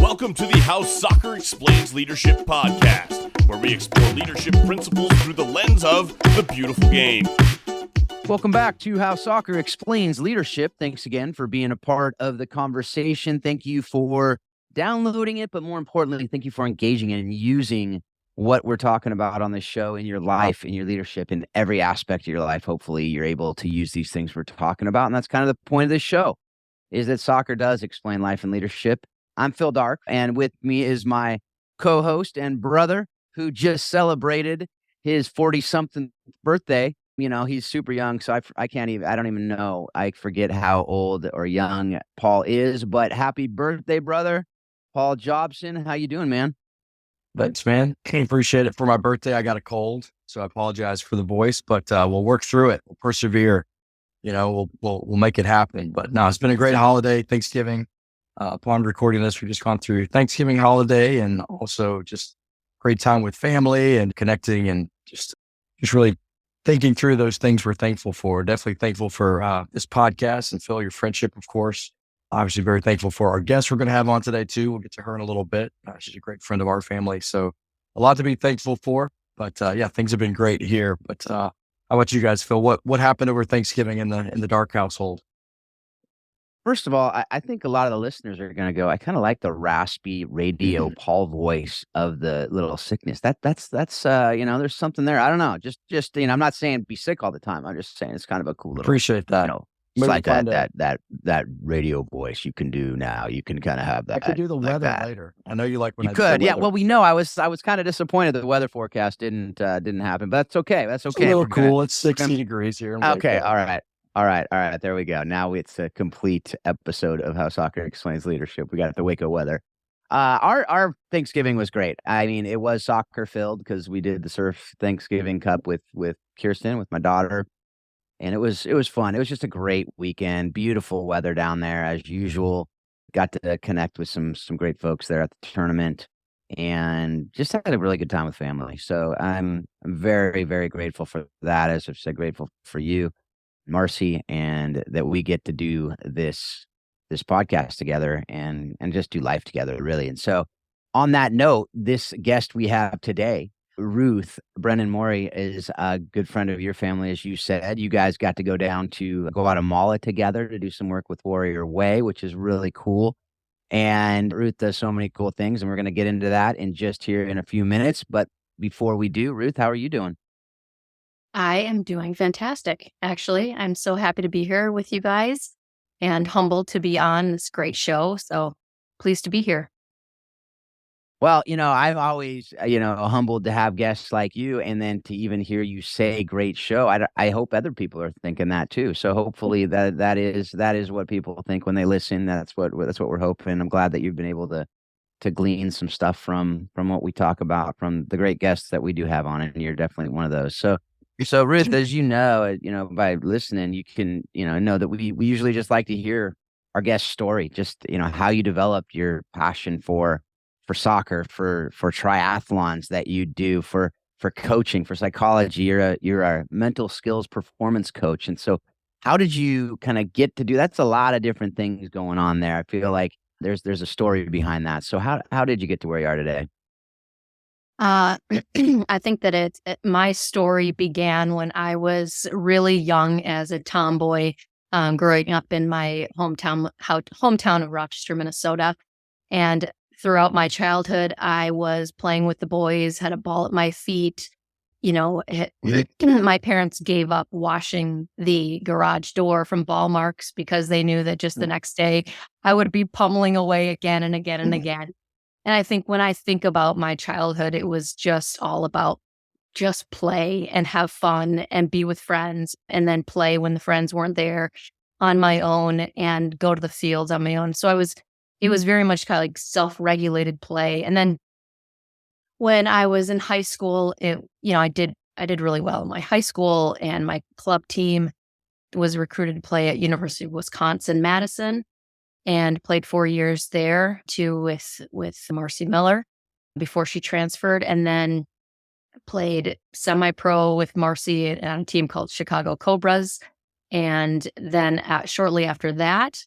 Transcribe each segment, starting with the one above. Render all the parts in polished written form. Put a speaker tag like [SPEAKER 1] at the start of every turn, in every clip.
[SPEAKER 1] Welcome to the How Soccer Explains Leadership podcast, where we explore leadership principles through the lens of the beautiful game.
[SPEAKER 2] Welcome back to How Soccer Explains Leadership. Thanks again for being a part of the conversation. Thank you for downloading it, but more importantly, thank you for engaging and using what we're talking about on this show in your life, in your leadership, in every aspect of your life. Hopefully, you're able to use these things we're talking about, and that's kind of the point of this show, is that soccer does explain life and leadership. I'm Phil Dark, and with me is my co-host and brother who just celebrated his 40-something birthday. You know, he's super young, so I don't even know. I forget how old or young Paul is, but happy birthday, brother. Paul Jobson, how you doing, man?
[SPEAKER 3] Thanks, man. Appreciate it. For my birthday, I got a cold, so I apologize for the voice, but we'll work through it. We'll persevere. You know, we'll make it happen. But no, it's been a great holiday, Thanksgiving. Upon recording this, we've just gone through Thanksgiving holiday and also just great time with family and connecting and just really thinking through those things we're thankful for. Definitely thankful for this podcast and Phil, your friendship, of course. Obviously very thankful for our guest we're going to have on today too. We'll get to her in a little bit. She's a great friend of our family. So a lot to be thankful for, but yeah, things have been great here. But how about you guys, Phil? What happened over Thanksgiving in the Dark household?
[SPEAKER 2] First of all, I think a lot of the listeners are going to go, I kind of like the raspy radio Paul voice of the little sickness. That's there's something there. I don't know. Just I'm not saying be sick all the time. I'm just saying it's kind of a cool little,
[SPEAKER 3] appreciate that.
[SPEAKER 2] It's like that radio voice you can do now. You can kind of have that.
[SPEAKER 3] I could do the weather later. I know you like when
[SPEAKER 2] you could. Yeah. Well, we know I was kind of disappointed that the weather forecast didn't happen, but that's okay. That's okay.
[SPEAKER 3] It's a little cool. It's 60 degrees here.
[SPEAKER 2] Okay. All right. There we go. Now it's a complete episode of How Soccer Explains Leadership. We got the Waco weather. Our Thanksgiving was great. I mean, it was soccer filled because we did the Surf Thanksgiving Cup with Kirsten, with my daughter. And it was fun. It was just a great weekend. Beautiful weather down there as usual. Got to connect with some great folks there at the tournament and just had a really good time with family. So I'm very, very grateful for that. As I've said, grateful for you, Marcy, and that we get to do this podcast together and just do life together, really. And so on that note, this guest we have today, Ruth Brennan Morrey, is a good friend of your family, as you said. You guys got to go down to Guatemala together to do some work with Warrior Way, which is really cool. And Ruth does so many cool things, and we're going to get into that in a few minutes. But before we do, Ruth, how are you doing?
[SPEAKER 4] I am doing fantastic, actually. I'm so happy to be here with you guys and humbled to be on this great show. So pleased to be here.
[SPEAKER 2] Well, I'm always, humbled to have guests like you, and then to even hear you say great show. I hope other people are thinking that too. So hopefully that is what people think when they listen. That's what we're hoping. I'm glad that you've been able to glean some stuff from what we talk about, from the great guests that we do have on it, and you're definitely one of those. So Ruth, as you know, by listening, you can, know that we usually just like to hear our guest story, just, how you developed your passion for soccer, for triathlons that you do, for coaching, for psychology. You're a mental skills performance coach. And so how did you kind of get to do, that's a lot of different things going on there. I feel like there's a story behind that. So how did you get to where you are today?
[SPEAKER 4] I think that my story began when I was really young as a tomboy, growing up in my hometown of Rochester, Minnesota. And throughout my childhood, I was playing with the boys, had a ball at my feet. My parents gave up washing the garage door from ball marks because they knew that just the next day I would be pummeling away again and again and again. And I think when I think about my childhood, it was just all about just play and have fun and be with friends, and then play when the friends weren't there on my own and go to the fields on my own. So it was very much kind of like self-regulated play. And then when I was in high school, I did really well in my high school, and my club team was recruited to play at University of Wisconsin-Madison, and played 4 years there too with Marcy Miller before she transferred, and then played semi-pro with Marcy on a team called Chicago Cobras. And then shortly after that,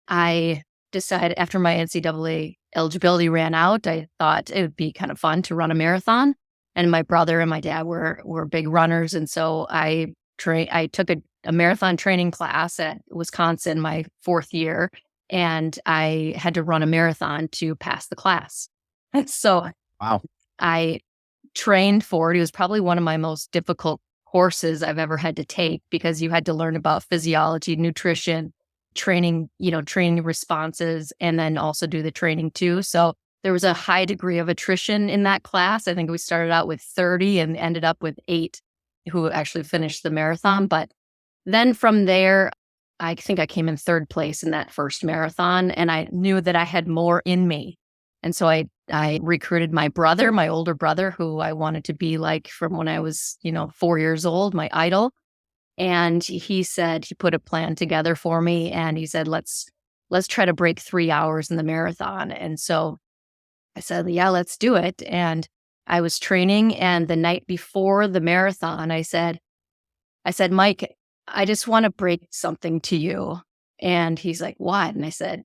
[SPEAKER 4] I decided, after my NCAA eligibility ran out, I thought it would be kind of fun to run a marathon. And my brother and my dad were big runners. And so I took a marathon training class at Wisconsin my 4th year, and I had to run a marathon to pass the class. And so
[SPEAKER 2] Wow.
[SPEAKER 4] I trained for it. It was probably one of my most difficult courses I've ever had to take, because you had to learn about physiology, nutrition, training responses, and then also do the training too. So there was a high degree of attrition in that class. I think we started out with 30 and ended up with 8 who actually finished the marathon. But then from there, I think I came in 3rd place in that first marathon, and I knew that I had more in me. And so I recruited my brother, my older brother, who I wanted to be like from when I was, 4 years old, my idol. And he put a plan together for me, and he said, let's try to break 3 hours in the marathon. And so I said, yeah, let's do it. And I was training, and the night before the marathon, I said, Mike, I just want to break something to you. And he's like, what? And I said,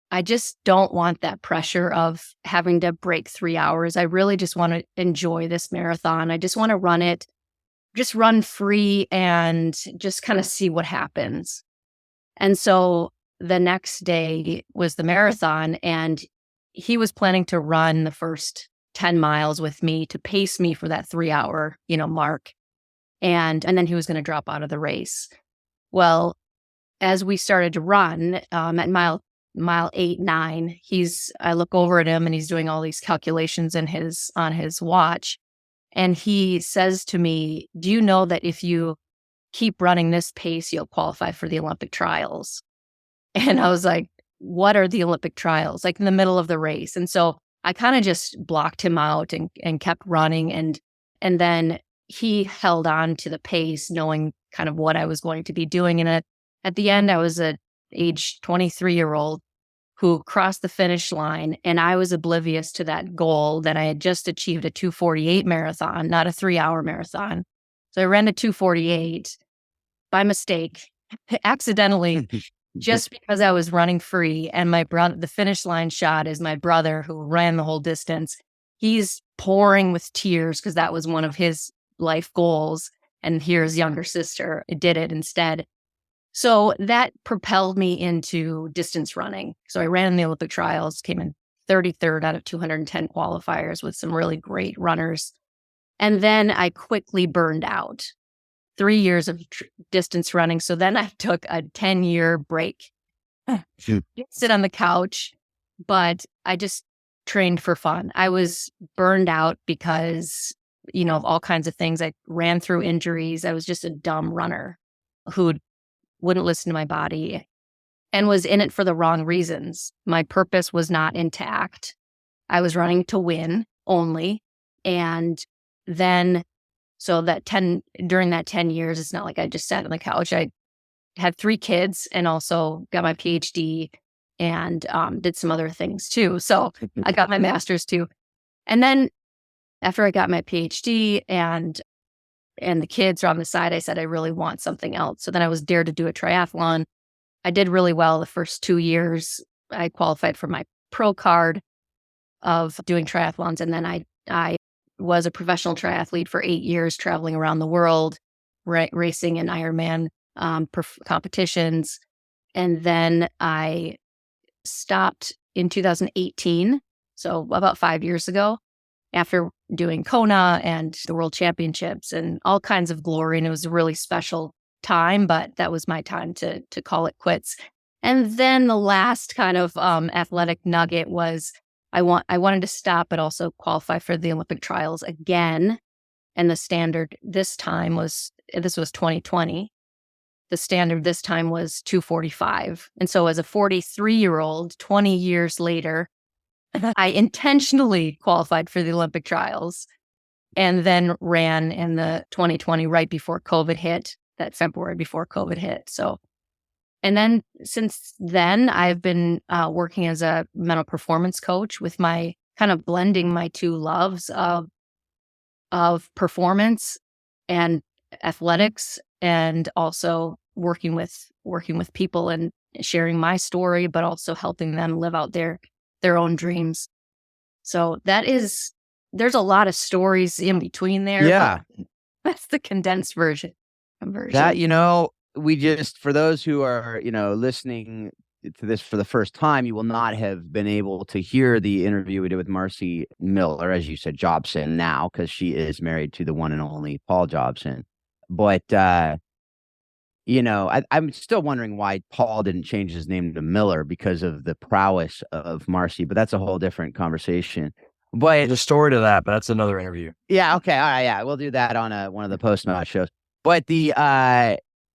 [SPEAKER 4] I just don't want that pressure of having to break 3 hours. I really just want to enjoy this marathon. I just want to run it, just run free and just kind of see what happens. And so the next day was the marathon, and he was planning to run the first 10 miles with me to pace me for that 3 hour, mark. And then he was going to drop out of the race. Well, as we started to run at mile 8, 9, I look over at him, and he's doing all these calculations on his watch. And he says to me, do you know that if you keep running this pace, you'll qualify for the Olympic trials? And I was like, what are the Olympic trials? Like in the middle of the race. And so I kind of just blocked him out and kept running. And then he held on to the pace, knowing kind of what I was going to be doing. And at the end, I was an age 23-year-old who crossed the finish line, and I was oblivious to that goal that I had just achieved a 2:48 marathon, not a 3-hour marathon. So I ran a 2:48 by mistake, accidentally, just because I was running free. And my brother, the finish line shot is my brother, who ran the whole distance. He's pouring with tears because that was one of his life goals. And here his younger sister did it instead. So that propelled me into distance running. So I ran in the Olympic trials, came in 33rd out of 210 qualifiers with some really great runners. And then I quickly burned out. 3 years of distance running. So then I took a 10-year break. Sit on the couch, but I just trained for fun. I was burned out because, of all kinds of things. I ran through injuries. I was just a dumb runner who wouldn't listen to my body and was in it for the wrong reasons. My purpose was not intact. I was running to win only. And then, so during that 10 years, it's not like I just sat on the couch. I had 3 kids and also got my Ph.D. and did some other things too. So I got my master's too. And then after I got my Ph.D. and the kids are on the side, I said, I really want something else. So then I was dared to do a triathlon. I did really well the first 2 years. I qualified for my pro card of doing triathlons. And then I was a professional triathlete for 8 years, traveling around the world, racing in Ironman competitions. And then I stopped in 2018, so about 5 years ago, after doing Kona and the World Championships and all kinds of glory. And it was a really special time, but that was my time to call it quits. And then the last kind of athletic nugget was I wanted to stop, but also qualify for the Olympic trials again. And the standard this was 2020. The standard this time was 2:45. And so as a 43-year-old, 20 years later, I intentionally qualified for the Olympic trials and then ran in the 2020 right before COVID hit, that February before COVID hit. So, and then since then, I've been working as a mental performance coach with my kind of blending my 2 loves of performance and athletics, and also working with people and sharing my story, but also helping them live out their their own dreams. So there's a lot of stories in between there.
[SPEAKER 2] Yeah.
[SPEAKER 4] That's the condensed version.
[SPEAKER 2] That, we just, for those who are, listening to this for the first time, you will not have been able to hear the interview we did with Marcy Miller, as you said, Jobson now, because she is married to the one and only Paul Jobson. But, I'm still wondering why Paul didn't change his name to Miller because of the prowess of Marcy, but that's a whole different conversation. But
[SPEAKER 3] There's a story to that, but that's another interview.
[SPEAKER 2] yeah, okay, all right, yeah, we'll do that on one of the post-match shows. But the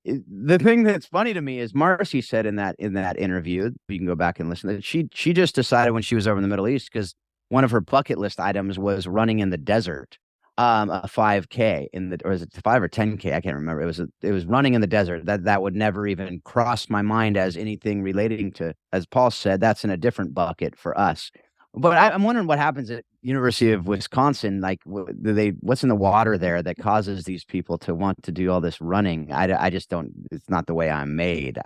[SPEAKER 2] thing that's funny to me is Marcy said in that interview, you can go back and listen to it, she just decided when she was over in the Middle East, because one of her bucket list items was running in the desert, a 5K or is it 5 or 10K? I can't remember. It was running in the desert. That would never even cross my mind as anything relating to, as Paul said, that's in a different bucket for us. But I'm wondering what happens at University of Wisconsin. Like, what's in the water there that causes these people to want to do all this running? I just don't. It's not the way I'm made.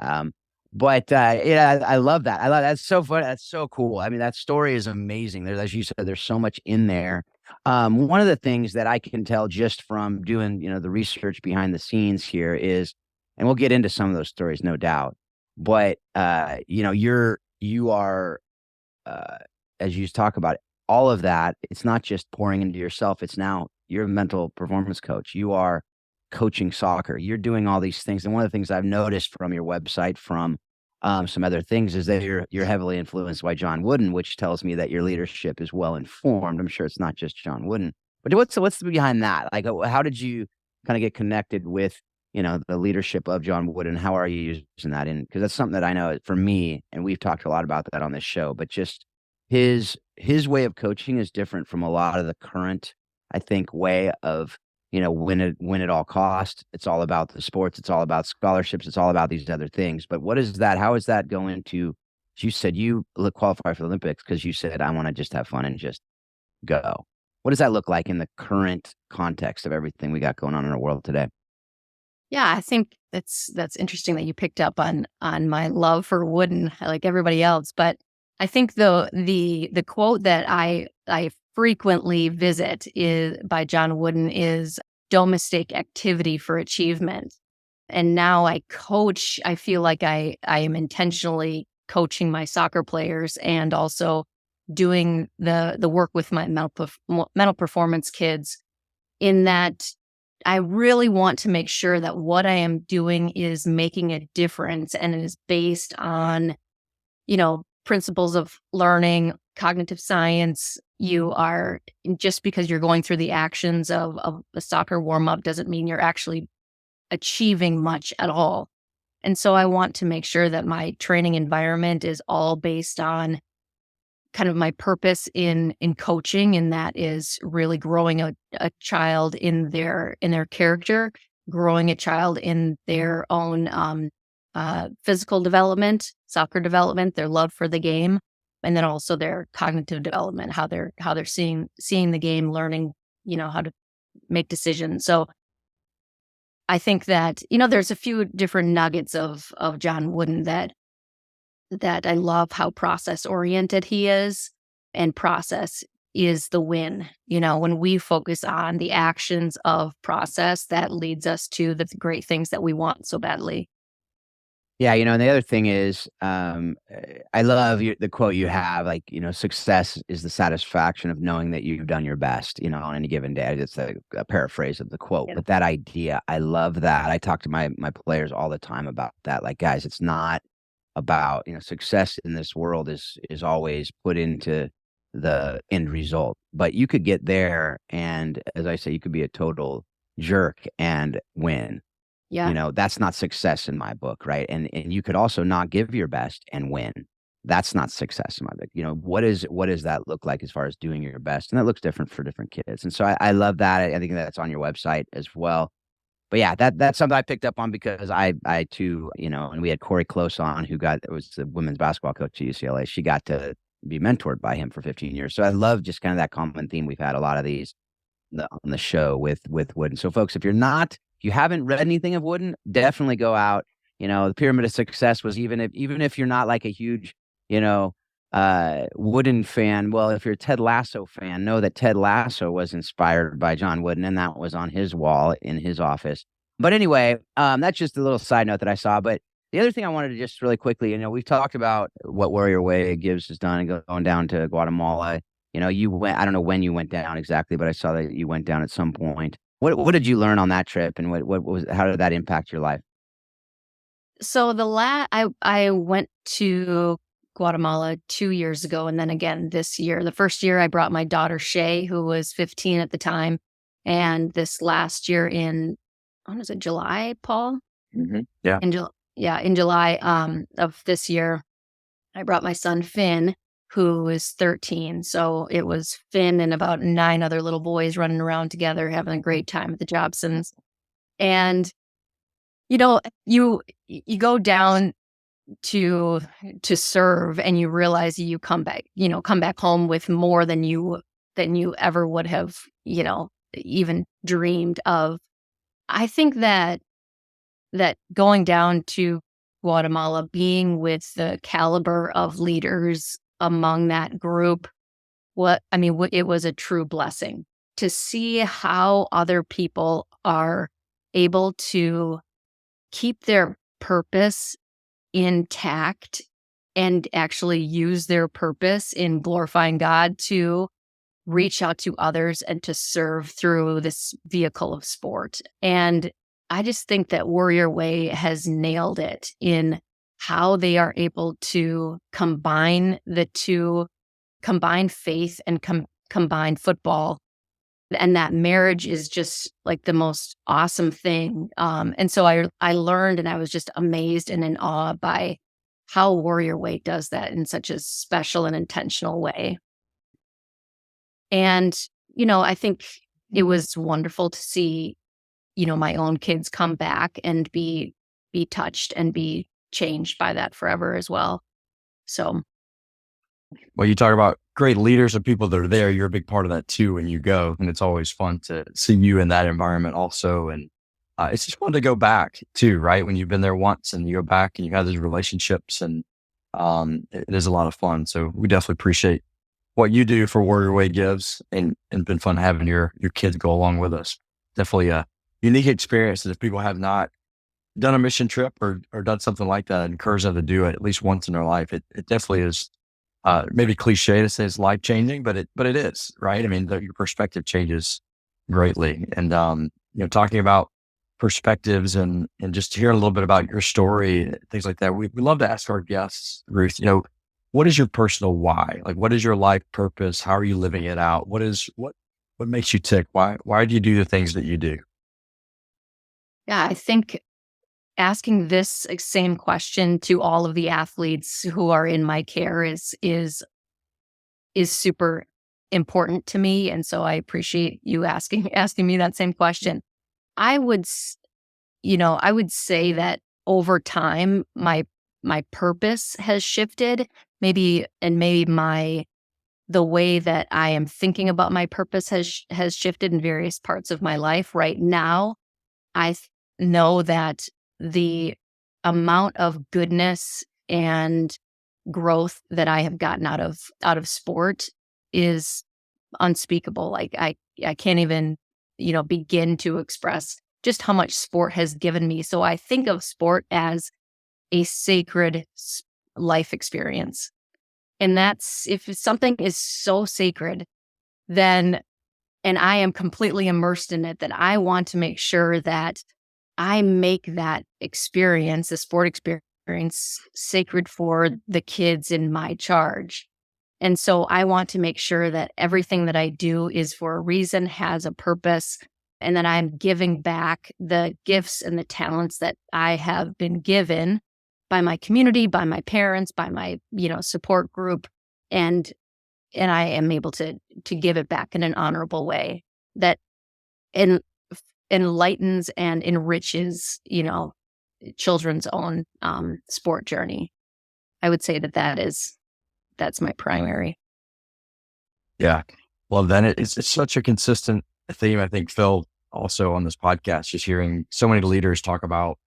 [SPEAKER 2] But I love that. That's so fun. That's so cool. I mean, that story is amazing. There's, as you said, there's so much in there. One of the things that I can tell just from doing, the research behind the scenes here is, and we'll get into some of those stories, no doubt. But you are. As you talk about it, all of that, it's not just pouring into yourself. It's now you're a mental performance coach. You are coaching soccer. You're doing all these things. And one of the things I've noticed from your website, from some other things, is that you're heavily influenced by John Wooden, which tells me that your leadership is well informed. I'm sure it's not just John Wooden. But what's behind that? Like, how did you kind of get connected with the leadership of John Wooden? How are you using that in? Because that's something that I know for me, and we've talked a lot about that on this show, but just his way of coaching is different from a lot of the current, I think, way of, win at all cost. It's all about the sports. It's all about scholarships. It's all about these other things. But what is that? How is that going to, you said you qualify for the Olympics because you said, I want to just have fun and just go. What does that look like in the current context of everything we got going on in our world today?
[SPEAKER 4] Yeah, I think that's interesting that you picked up on my love for Wooden, like everybody else. But I think the quote that I frequently visit is by John Wooden is, "Don't mistake activity for achievement." And now I coach. I feel like I am intentionally coaching my soccer players and also doing the work with my mental performance kids, in that I really want to make sure that what I am doing is making a difference and it is based on, principles of learning, cognitive science. You are, just because you're going through the actions of a soccer warm-up doesn't mean you're actually achieving much at all. And so I want to make sure that my training environment is all based on kind of my purpose in coaching, and that is really growing a child in their character, growing a child in their own physical development, soccer development, their love for the game, and then also their cognitive development, how they're seeing the game, learning, how to make decisions. So I think that, there's a few different nuggets of John Wooden that I love how process oriented he is, and process is the win. When we focus on the actions of process, that leads us to the great things that we want so badly.
[SPEAKER 2] Yeah, and the other thing is, I love the quote you have, like, success is the satisfaction of knowing that you've done your best, on any given day. It's a paraphrase of the quote, but that idea, I love that. I talk to my players all the time about that. Like, guys, it's not about, success in this world is always put into the end result, but you could get there, and as I say, you could be a total jerk and win.
[SPEAKER 4] Yeah.
[SPEAKER 2] That's not success in my book, right? And you could also not give your best and win. That's not success in my book. What does that look like as far as doing your best? And that looks different for different kids. And so I love that. I think that's on your website as well. But yeah, that's something I picked up on because I too, and we had Corey Close on, who was the women's basketball coach at UCLA. She got to be mentored by him for 15 years. So I love just kind of that common theme. We've had a lot of these on the show with Wooden. So folks, if you haven't read anything of Wooden, definitely go out. The Pyramid of Success was, even if you're not like a huge, Wooden fan. Well, if you're a Ted Lasso fan, know that Ted Lasso was inspired by John Wooden, and that was on his wall in his office. But anyway, that's just a little side note that I saw. But the other thing I wanted to just really quickly, we've talked about what Warrior Way Gives has done and going down to Guatemala. You went, I don't know when you went down exactly, but I saw that you went down at some point. What did you learn on that trip, and how did that impact your life?
[SPEAKER 4] So I went to Guatemala 2 years ago, and then again this year. The first year I brought my daughter Shay, who was 15 at the time, and this last year in, when was it, July, Paul?
[SPEAKER 3] Mm-hmm. Yeah.
[SPEAKER 4] In July of this year, I brought my son Finn, who is 13. So it was Finn and about 9 other little boys running around together, having a great time at the Jobsons. And you go down to serve, and you realize you come back home with more than you ever would have, even dreamed of. I think that going down to Guatemala, being with the caliber of leaders among that group, it was a true blessing to see how other people are able to keep their purpose intact and actually use their purpose in glorifying God to reach out to others and to serve through this vehicle of sport. And I just think that Warrior Way has nailed it in how they are able to combine the two, combine faith and combine football. And that marriage is just like the most awesome thing. And so I learned, and I was just amazed and in awe by how Warrior Way does that in such a special and intentional way. And, I think it was wonderful to see, my own kids come back and be touched and be changed by that forever as well. So.
[SPEAKER 3] Well, you talk about great leaders and people that are there. You're a big part of that too when you go. And it's always fun to see you in that environment also. And it's just fun to go back too, right? When you've been there once and you go back and you have those relationships, and it is a lot of fun. So we definitely appreciate what you do for Warrior Way Gives, and been fun having your kids go along with us. Definitely a unique experience that if people have not done a mission trip or done something like that, I encourage them to do it at least once in their life. It definitely is. Maybe cliche to say it's life changing, but it is, right? I mean, your perspective changes greatly. And, talking about perspectives and just hearing a little bit about your story, things like that. We love to ask our guests, Ruth, what is your personal why? Like, what is your life purpose? How are you living it out? What makes you tick? Why do you do the things that you do?
[SPEAKER 4] Yeah, I think asking this same question to all of the athletes who are in my care is super important to me. And so I appreciate you asking me that same question. I would say that over time, my purpose has shifted, maybe the way that I am thinking about my purpose has shifted in various parts of my life. Right now, I know that the amount of goodness and growth that I have gotten out of sport is unspeakable. Like I can't even, begin to express just how much sport has given me. So I think of sport as a sacred life experience. And that's, if something is so sacred, and I am completely immersed in it, that I want to make sure that I make that experience, the sport experience, sacred for the kids in my charge. And so I want to make sure that everything that I do is for a reason, has a purpose, and that I'm giving back the gifts and the talents that I have been given by my community, by my parents, by my, support group. And I am able to give it back in an honorable way that enlightens and enriches, children's own sport journey. I would say that's my primary.
[SPEAKER 3] Yeah. Well, then it's such a consistent theme, I think, Phil, also on this podcast, just hearing so many leaders talk about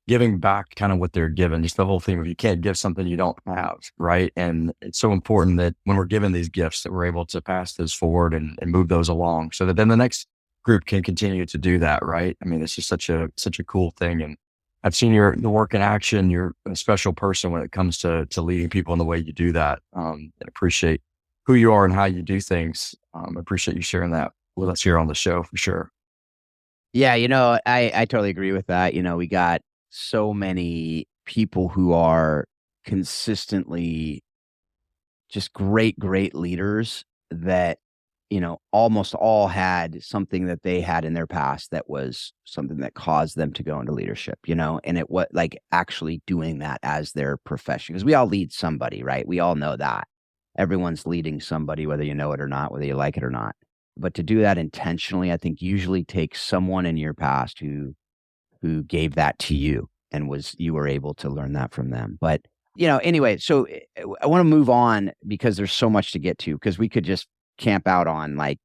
[SPEAKER 3] giving back kind of what they're given. Just the whole thing of you can't give something you don't have, right? And it's so important that when we're given these gifts that we're able to pass those forward and move those along so that then the next group can continue to do that, right? I mean, it's just such a cool thing. And I've seen your work in action. You're a special person when it comes to leading people in the way you do that. And appreciate who you are and how you do things. I appreciate you sharing that with us here on the show for sure.
[SPEAKER 2] Yeah, I totally agree with that. We got so many people who are consistently just great leaders that, almost all had something that they had in their past that was something that caused them to go into leadership, and it was like actually doing that as their profession. Because we all lead somebody, right? We all know that. Everyone's leading somebody, whether you know it or not, whether you like it or not. But to do that intentionally, I think usually takes someone in your past who gave that to you and you were able to learn that from them. But, anyway, so I want to move on because there's so much to get to, because we could just camp out on like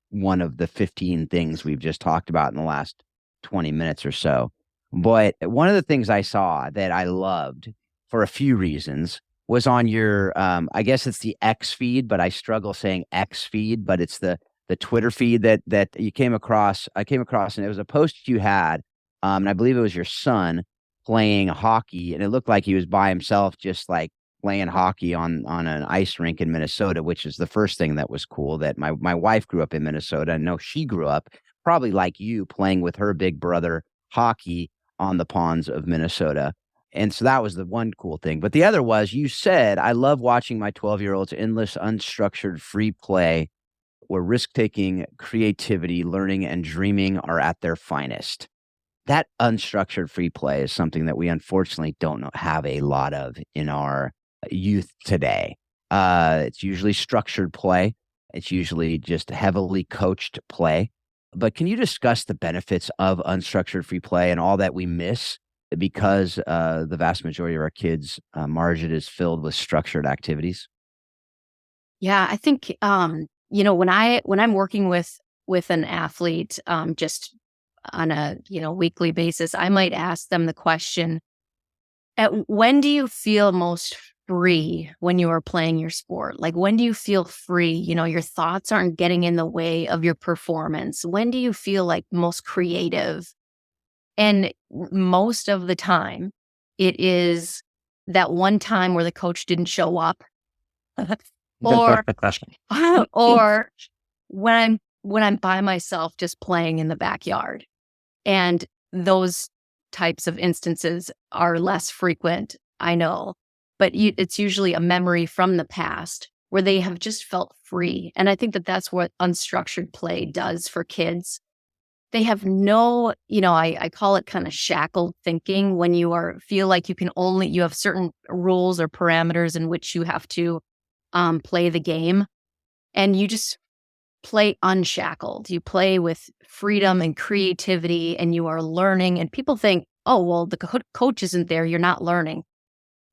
[SPEAKER 2] one of the 15 things we've just talked about in the last 20 minutes or so. But one of the things I saw that I loved for a few reasons was on your, I guess it's the X feed, but I struggle saying X feed, but it's the Twitter feed that you came across. I came across, and it was a post you had, and I believe it was your son playing hockey, and it looked like he was by himself, just like playing hockey on an ice rink in Minnesota, which is the first thing that was cool. That my wife grew up in Minnesota, and no, she grew up probably like you, playing with her big brother hockey on the ponds of Minnesota. And so that was the one cool thing. But the other was, you said, I love watching my 12-year-old's endless, unstructured free play where risk-taking, creativity, learning, and dreaming are at their finest. That unstructured free play is something that we unfortunately don't have a lot of in our youth today. It's usually structured play. It's usually just heavily coached play. But can you discuss the benefits of unstructured free play and all that we miss because the vast majority of our kids' margin is filled with structured activities?
[SPEAKER 4] Yeah, I think when I'm working with an athlete, just on a weekly basis, I might ask them the question: when do you feel most free when you are playing your sport? Like, when do you feel free? Your thoughts aren't getting in the way of your performance. When do you feel like most creative? And most of the time, it is that one time where the coach didn't show up, or or when I'm by myself just playing in the backyard. And those types of instances are less frequent, I know, but it's usually a memory from the past where they have just felt free. And I think that that's what unstructured play does for kids. They have no, I call it kind of shackled thinking, when you feel like you have certain rules or parameters in which you have to play the game, and you just play unshackled. You play with freedom and creativity, and you are learning. And people think, oh, well, the coach isn't there, you're not learning.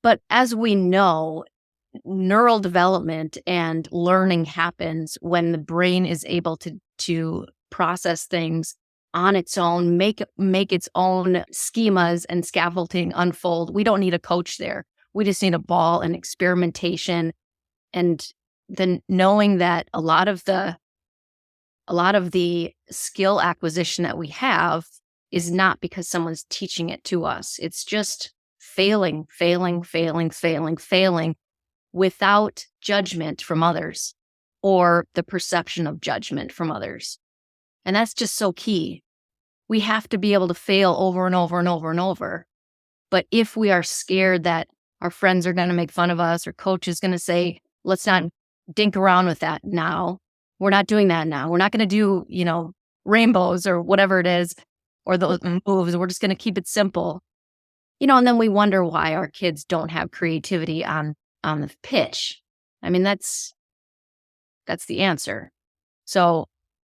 [SPEAKER 4] But as we know, neural development and learning happens when the brain is able to process things on its own, make its own schemas and scaffolding unfold. We don't need a coach there. We just need a ball and experimentation. And then knowing that a lot of the skill acquisition that we have is not because someone's teaching it to us. It's just failing without judgment from others or the perception of judgment from others. And that's just so key. We have to be able to fail over and over and over and over. But if we are scared that our friends are going to make fun of us, or coach is going to say, let's not dink around with that now. We're not doing that now. We're not going to do, rainbows or whatever it is, or those moves. We're just going to keep it simple. And then we wonder why our kids don't have creativity on the pitch. I mean, that's the answer. So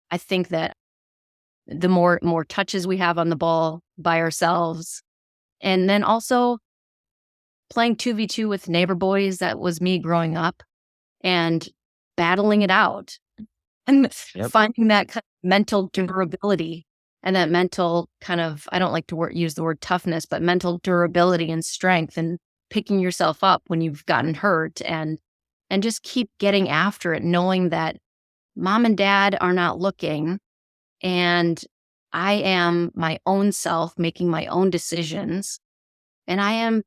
[SPEAKER 4] I think that the more touches we have on the ball by ourselves, and then also playing 2v2 with neighbor boys, that was me growing up, and battling it out and finding that kind of mental durability and that mental kind of, I don't like to use the word toughness, but mental durability and strength and picking yourself up when you've gotten hurt and just keep getting after it, knowing that mom and dad are not looking and I am my own self making my own decisions. And I am,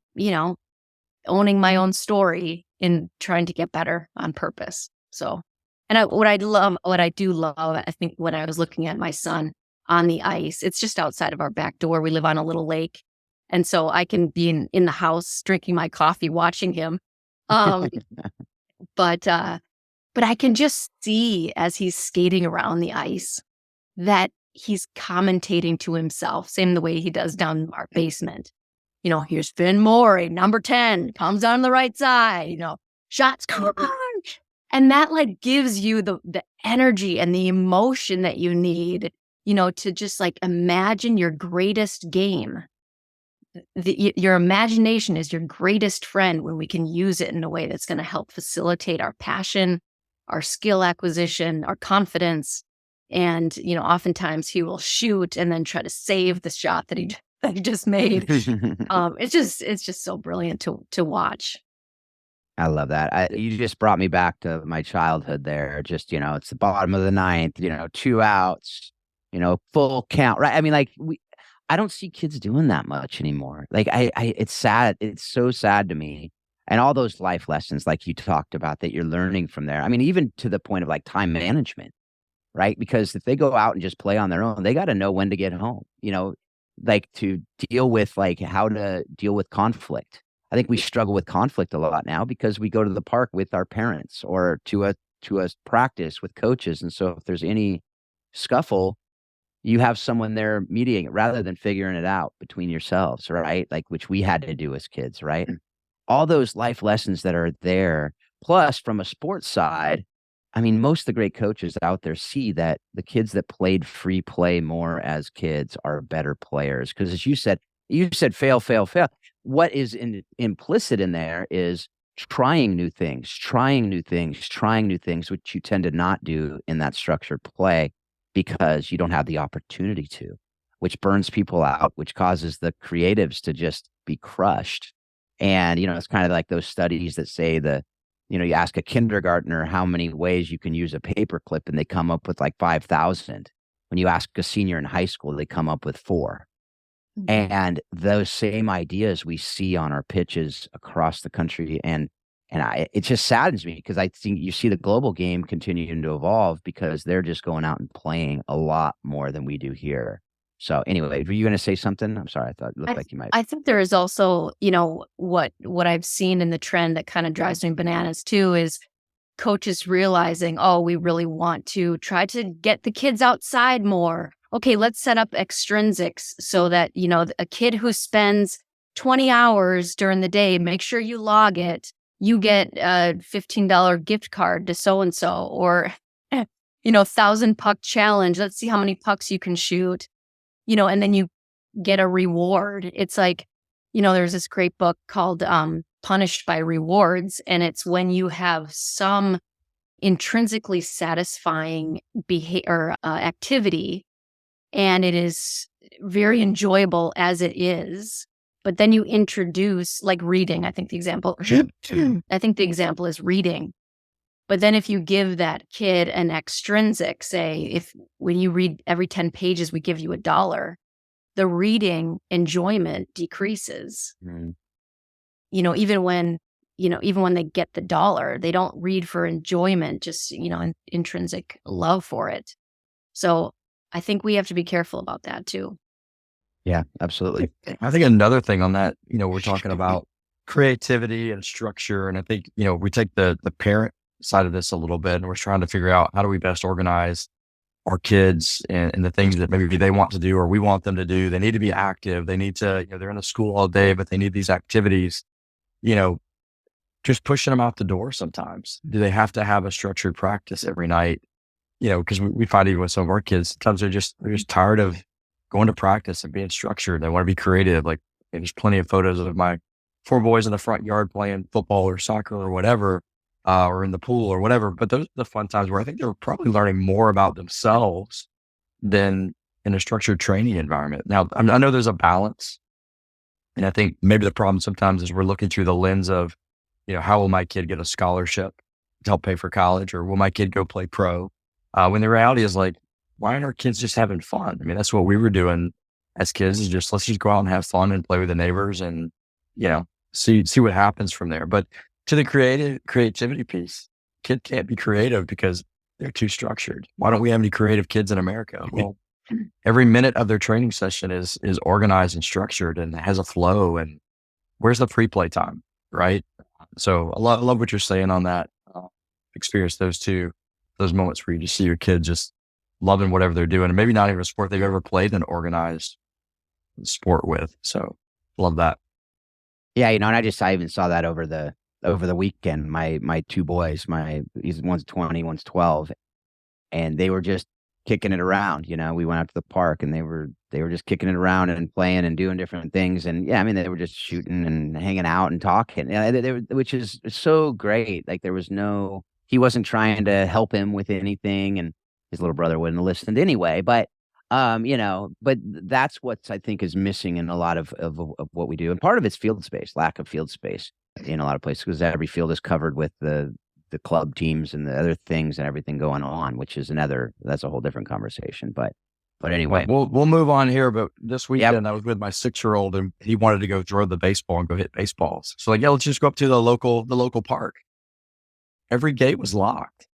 [SPEAKER 4] owning my own story in trying to get better on purpose. So, and what I do love, I think when I was looking at my son on the ice, it's just outside of our back door. We live on a little lake. And so I can be in the house drinking my coffee, watching him. But I can just see as he's skating around the ice that he's commentating to himself, same the way he does down in our basement. Here's Finn Morrey, number 10, comes on the right side, shots, come on. And that like gives you the energy and the emotion that you need, to just like imagine your greatest game. Your imagination is your greatest friend when we can use it in a way that's going to help facilitate our passion, our skill acquisition, our confidence. And, oftentimes he will shoot and then try to save the shot that he just made. It's just so brilliant to watch.
[SPEAKER 2] I love that. You just brought me back to my childhood there. Just, it's the bottom of the ninth, 2 outs, full count, right? I mean, like I don't see kids doing that much anymore. Like it's sad. It's so sad to me. And all those life lessons, like you talked about, that you're learning from there. I mean, even to the point of like time management, right? Because if they go out and just play on their own, they got to know when to get home, like to deal with like how to deal with conflict. I think we struggle with conflict a lot now because we go to the park with our parents or to a practice with coaches. And so if there's any scuffle, you have someone there mediating it rather than figuring it out between yourselves, right? Like, which we had to do as kids, right? All those life lessons that are there. Plus, from a sports side, I mean, most of the great coaches out there see that the kids that played free play more as kids are better players. Because as you said fail, fail, fail. What is implicit in there is trying new things, which you tend to not do in that structured play because you don't have the opportunity to, which burns people out, which causes the creatives to just be crushed. And, it's kind of like those studies that say you ask a kindergartner how many ways you can use a paperclip and they come up with like 5,000. When you ask a senior in high school, they come up with 4. Mm-hmm. And those same ideas we see on our pitches across the country. And it just saddens me because I think you see the global game continuing to evolve because they're just going out and playing a lot more than we do here. So anyway, were you going to say something? I'm sorry. I thought it looked like you might.
[SPEAKER 4] I think there is also, what I've seen in the trend that kind of drives me bananas too is coaches realizing, we really want to try to get the kids outside more. Okay, let's set up extrinsics so that, a kid who spends 20 hours during the day, make sure you log it. You get a $15 gift card to so-and-so or, 1,000 puck challenge. Let's see how many pucks you can shoot. And then you get a reward. It's like, there's this great book called Punished by Rewards. And it's when you have some intrinsically satisfying behavior activity, and it is very enjoyable as it is. But then you introduce like reading. I think the example is reading. But then if you give that kid an extrinsic, say, when you read every 10 pages, we give you $1, the reading enjoyment decreases. Mm. Even when they get the $1, they don't read for enjoyment, just, intrinsic love for it. So I think we have to be careful about that too.
[SPEAKER 2] Yeah, absolutely.
[SPEAKER 3] I think another thing on that, we're talking about creativity and structure. And I think, we take the parent side of this a little bit and we're trying to figure out how do we best organize our kids and the things that maybe they want to do or we want them to do. They need to be active. They need to, they're in the school all day, but they need these activities, just pushing them out the door sometimes. Do they have to have a structured practice every night? Because we find even with some of our kids, sometimes they're just tired of going to practice and being structured. They want to be creative. Like there's plenty of photos of my 4 boys in the front yard playing football or soccer or whatever, or in the pool or whatever. But those are the fun times where I think they're probably learning more about themselves than in a structured training environment. Now, I know there's a balance. And I think maybe the problem sometimes is we're looking through the lens of, how will my kid get a scholarship to help pay for college, or will my kid go play pro? When the reality is like, why aren't our kids just having fun? I mean, that's what we were doing as kids, is let's just go out and have fun and play with the neighbors and, see what happens from there. But to the creativity piece, kid can't be creative because they're too structured. Why don't we have any creative kids in America? Well, every minute of their training session is organized and structured and has a flow. And where's the free play time, right? So I love what you're saying on that. Experience those moments where you just see your kids just loving whatever they're doing, and maybe not even a sport they've ever played an organized sport with. So love that.
[SPEAKER 2] Yeah, and I even saw that over the weekend. My two boys, one's 20, one's 12, and they were just kicking it around. We went out to the park and they were just kicking it around and playing and doing different things. And yeah, I mean, they were just shooting and hanging out and talking, which is so great. Like he wasn't trying to help him with anything, and his little brother wouldn't have listened anyway. But, but that's what I think is missing in a lot of what we do. And part of it's field space, lack of field space in a lot of places, because every field is covered with the club teams and the other things and everything going on, which is that's a whole different conversation. But anyway,
[SPEAKER 3] we'll move on here. But this weekend I was with my 6-year-old and he wanted to go throw the baseball and go hit baseballs. So let's just go up to the local park. Every gate was locked.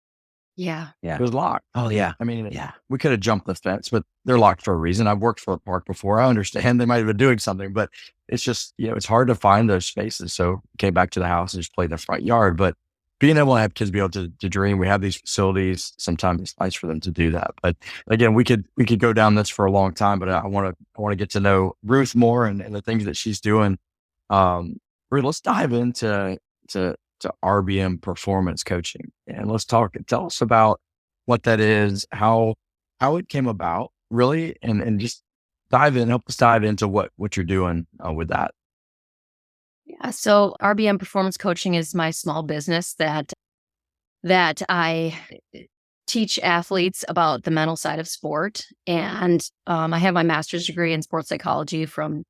[SPEAKER 4] Yeah.
[SPEAKER 3] It was locked.
[SPEAKER 2] Oh yeah.
[SPEAKER 3] I mean, we could have jumped the fence, but they're locked for a reason. I've worked for a park before. I understand they might have been doing something, but it's just, it's hard to find those spaces. So came back to the house and just played in the front yard. But being able to have kids be able to dream, we have these facilities. Sometimes it's nice for them to do that. But again, we could go down this for a long time, but I want to get to know Ruth more and the things that she's doing. Ruth, let's dive into RBM Performance Coaching, and tell us about what that is, how it came about, really, and just help us dive into what you're doing with that.
[SPEAKER 4] Yeah. So RBM Performance Coaching is my small business that I teach athletes about the mental side of sport. And I have my master's degree in sports psychology from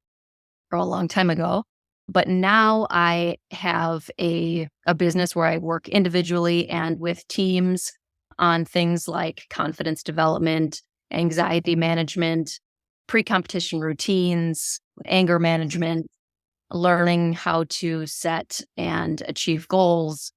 [SPEAKER 4] a long time ago. But now I have a business where I work individually and with teams on things like confidence development, anxiety management, pre-competition routines, anger management, learning how to set and achieve goals.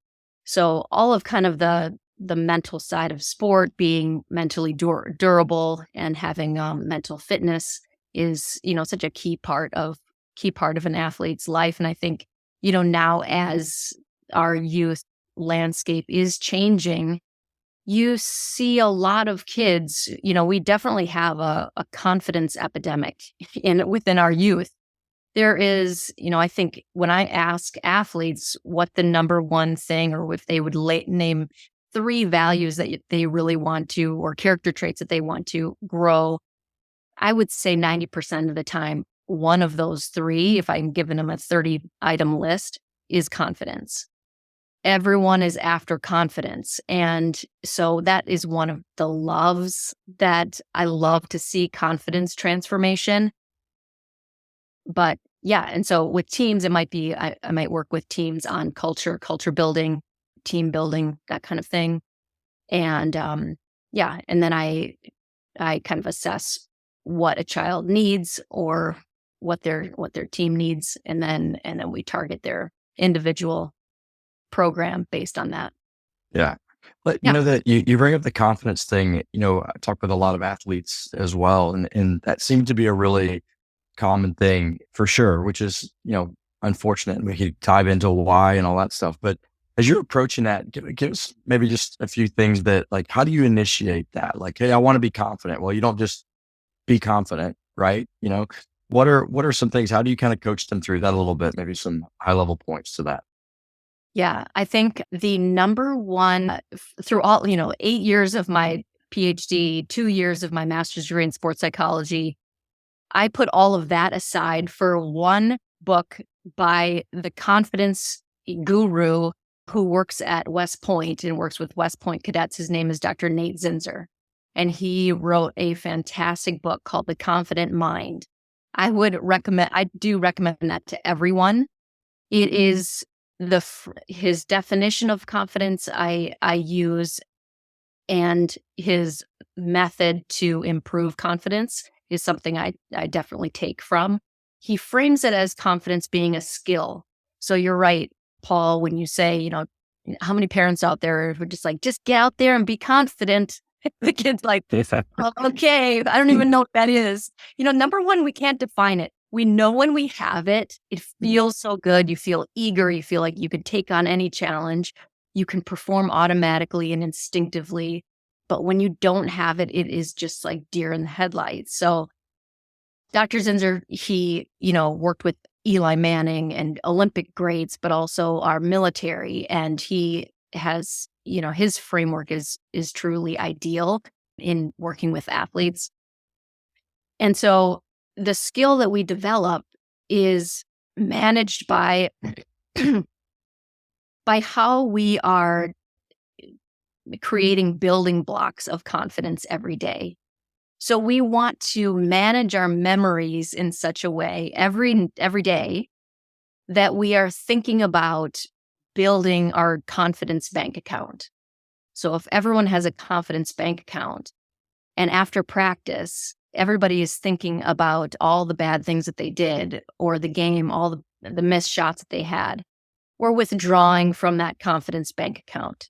[SPEAKER 4] So all of kind of the mental side of sport, being mentally durable and having mental fitness is, such a key part of an athlete's life. And I think, now as our youth landscape is changing, you see a lot of kids, we definitely have a confidence epidemic within our youth. There is, I think when I ask athletes what the number one thing, or if they would name 3 values that they really want to, or character traits that they want to grow, I would say 90% of the time, one of those 3, if I'm giving them a 30-item list, is confidence. Everyone is after confidence. And so that is one of the loves that I love to see, confidence transformation. But yeah, and so with teams, it might be, I might work with teams on culture building, team building, that kind of thing. And and then I kind of assess what a child needs or what their team needs, and then we target their individual program based on that.
[SPEAKER 3] Yeah. But that you bring up the confidence thing, I talk with a lot of athletes as well. And that seemed to be a really common thing for sure, which is, unfortunate. We could dive into why and all that stuff. But as you're approaching that, give us maybe just a few things that, like, how do you initiate that? Like, hey, I want to be confident. Well, you don't just be confident, right? What are some things, how do you kind of coach them through that a little bit? Maybe some high level points to that.
[SPEAKER 4] Yeah, I think the number one through all, 8 years of my Ph.D., 2 years of my master's degree in sports psychology, I put all of that aside for one book by the confidence guru who works at West Point and works with West Point cadets. His name is Dr. Nate Zinsser. and he wrote a fantastic book called The Confident Mind. I do recommend that to everyone. It is his definition of confidence I use, and his method to improve confidence is something I definitely take from. He frames it as confidence being a skill. So you're right, Paul, when you say, how many parents out there who are just like, just get out there and be confident. The kid's like, oh, okay, I don't even know what that is. Number one, we can't define it. We know when we have it, it feels so good. You feel eager. You feel like you can take on any challenge. You can perform automatically and instinctively. But when you don't have it, it is just like deer in the headlights. So Dr. Zinser, he, worked with Eli Manning and Olympic greats, but also our military. And he has, his framework is truly ideal in working with athletes. And so the skill that we develop is managed by how we are creating building blocks of confidence every day. So we want to manage our memories in such a way every day that we are thinking about building our confidence bank account. So if everyone has a confidence bank account, and after practice, everybody is thinking about all the bad things that they did, or the game, all the missed shots that they had, we're withdrawing from that confidence bank account.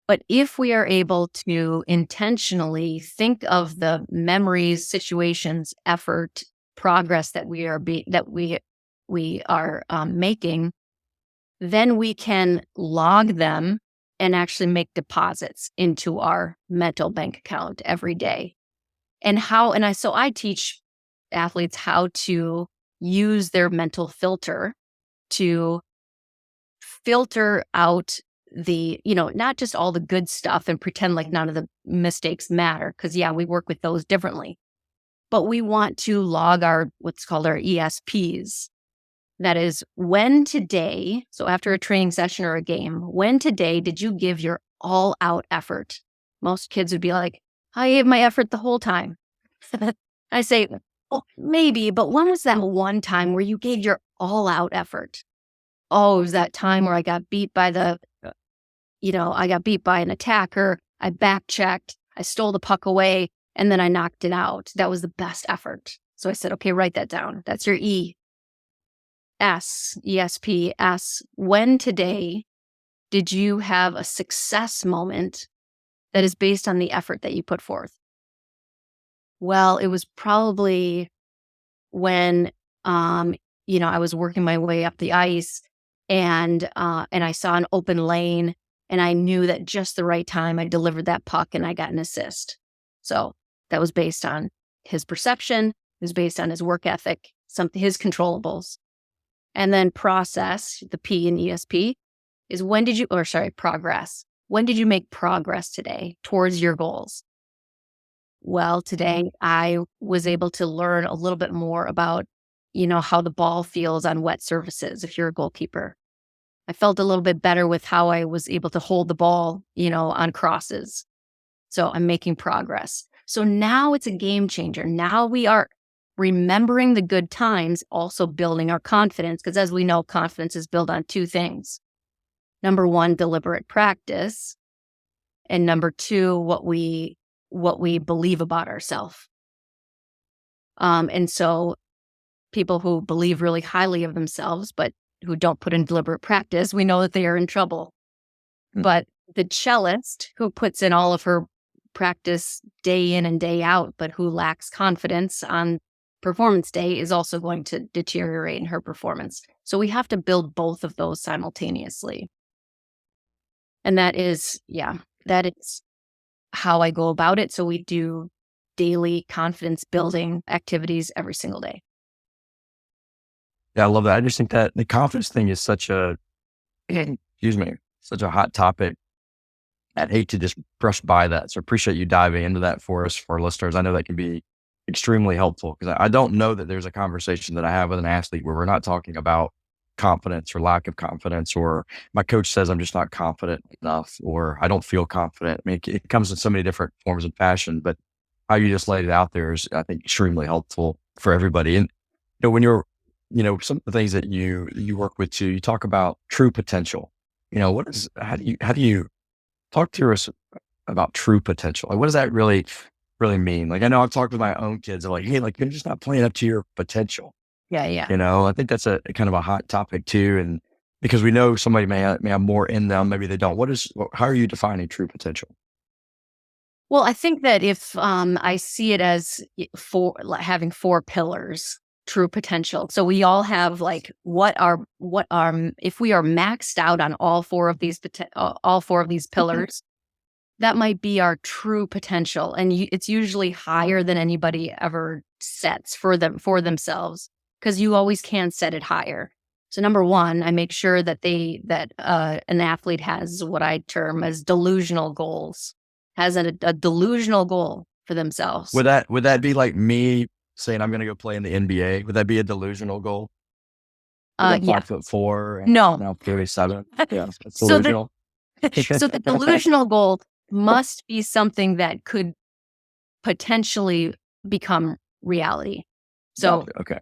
[SPEAKER 4] But if we are able to intentionally think of the memories, situations, effort, progress that we are making, then we can log them and actually make deposits into our mental bank account every day. So I teach athletes how to use their mental filter to filter out not just all the good stuff and pretend like none of the mistakes matter. Because we work with those differently. But we want to log what's called our ESPs. That is, when today, so after a training session or a game, when today did you give your all-out effort? Most kids would be like, I gave my effort the whole time. I say, oh, maybe, but when was that one time where you gave your all-out effort? Oh, it was that time where I got beat by an attacker. I back-checked, I stole the puck away, and then I knocked it out. That was the best effort. So I said, okay, write that down. That's your E. S, ESP, S. When today did you have a success moment that is based on the effort that you put forth? Well, it was probably when, I was working my way up the ice and I saw an open lane and I knew that just the right time I delivered that puck and I got an assist. So that was based on his perception. It was based on his work ethic, his controllables. And then process, the P in ESP, is progress. When did you make progress today towards your goals? Well, today I was able to learn a little bit more about, how the ball feels on wet surfaces if you're a goalkeeper. I felt a little bit better with how I was able to hold the ball, on crosses. So I'm making progress. So now it's a game changer. Now we are remembering the good times, also building our confidence, because as we know, confidence is built on two things. Number one, deliberate practice. And number two, what we believe about ourselves. And so people who believe really highly of themselves, but who don't put in deliberate practice, we know that they are in trouble. But the cellist who puts in all of her practice day in and day out, but who lacks confidence on performance day is also going to deteriorate in her performance. So we have to build both of those simultaneously. And that is how I go about it. So we do daily confidence building activities every single day.
[SPEAKER 3] Yeah, I love that. I just think that the confidence thing is such a hot topic. I'd hate to just brush by that. So I appreciate you diving into that for us, for our listeners. I know that can be extremely helpful because I don't know that there's a conversation that I have with an athlete where we're not talking about confidence or lack of confidence, or my coach says I'm just not confident enough, or I don't feel confident. I mean, it comes in so many different forms and fashion, but how you just laid it out there is, I think, extremely helpful for everybody. And, when you're, some of the things that you work with too, you talk about true potential. How do you talk to us about true potential? Like, what does that really mean? Like, I know I've talked with my own kids. They're like, hey, like, you're just not playing up to your potential.
[SPEAKER 4] Yeah.
[SPEAKER 3] I think that's a kind of a hot topic too. And because we know somebody may have more in them, maybe they don't. How are you defining true potential?
[SPEAKER 4] Well, I think that if I see it as having 4 pillars, true potential. So we all have like if we are maxed out on all 4 of these pillars, that might be our true potential, and it's usually higher than anybody ever sets for themselves, because you always can set it higher. So number 1, I make sure that an athlete has what I term as delusional goals, has a delusional goal for themselves.
[SPEAKER 3] Would that be like me saying I'm going to go play in the NBA? Would that be a delusional goal?
[SPEAKER 4] Yeah.
[SPEAKER 3] 5'4" and
[SPEAKER 4] No.
[SPEAKER 3] now 37. Yeah, that's
[SPEAKER 4] So
[SPEAKER 3] delusional.
[SPEAKER 4] So the delusional goal must be something that could potentially become reality. So
[SPEAKER 3] Gotcha. Okay.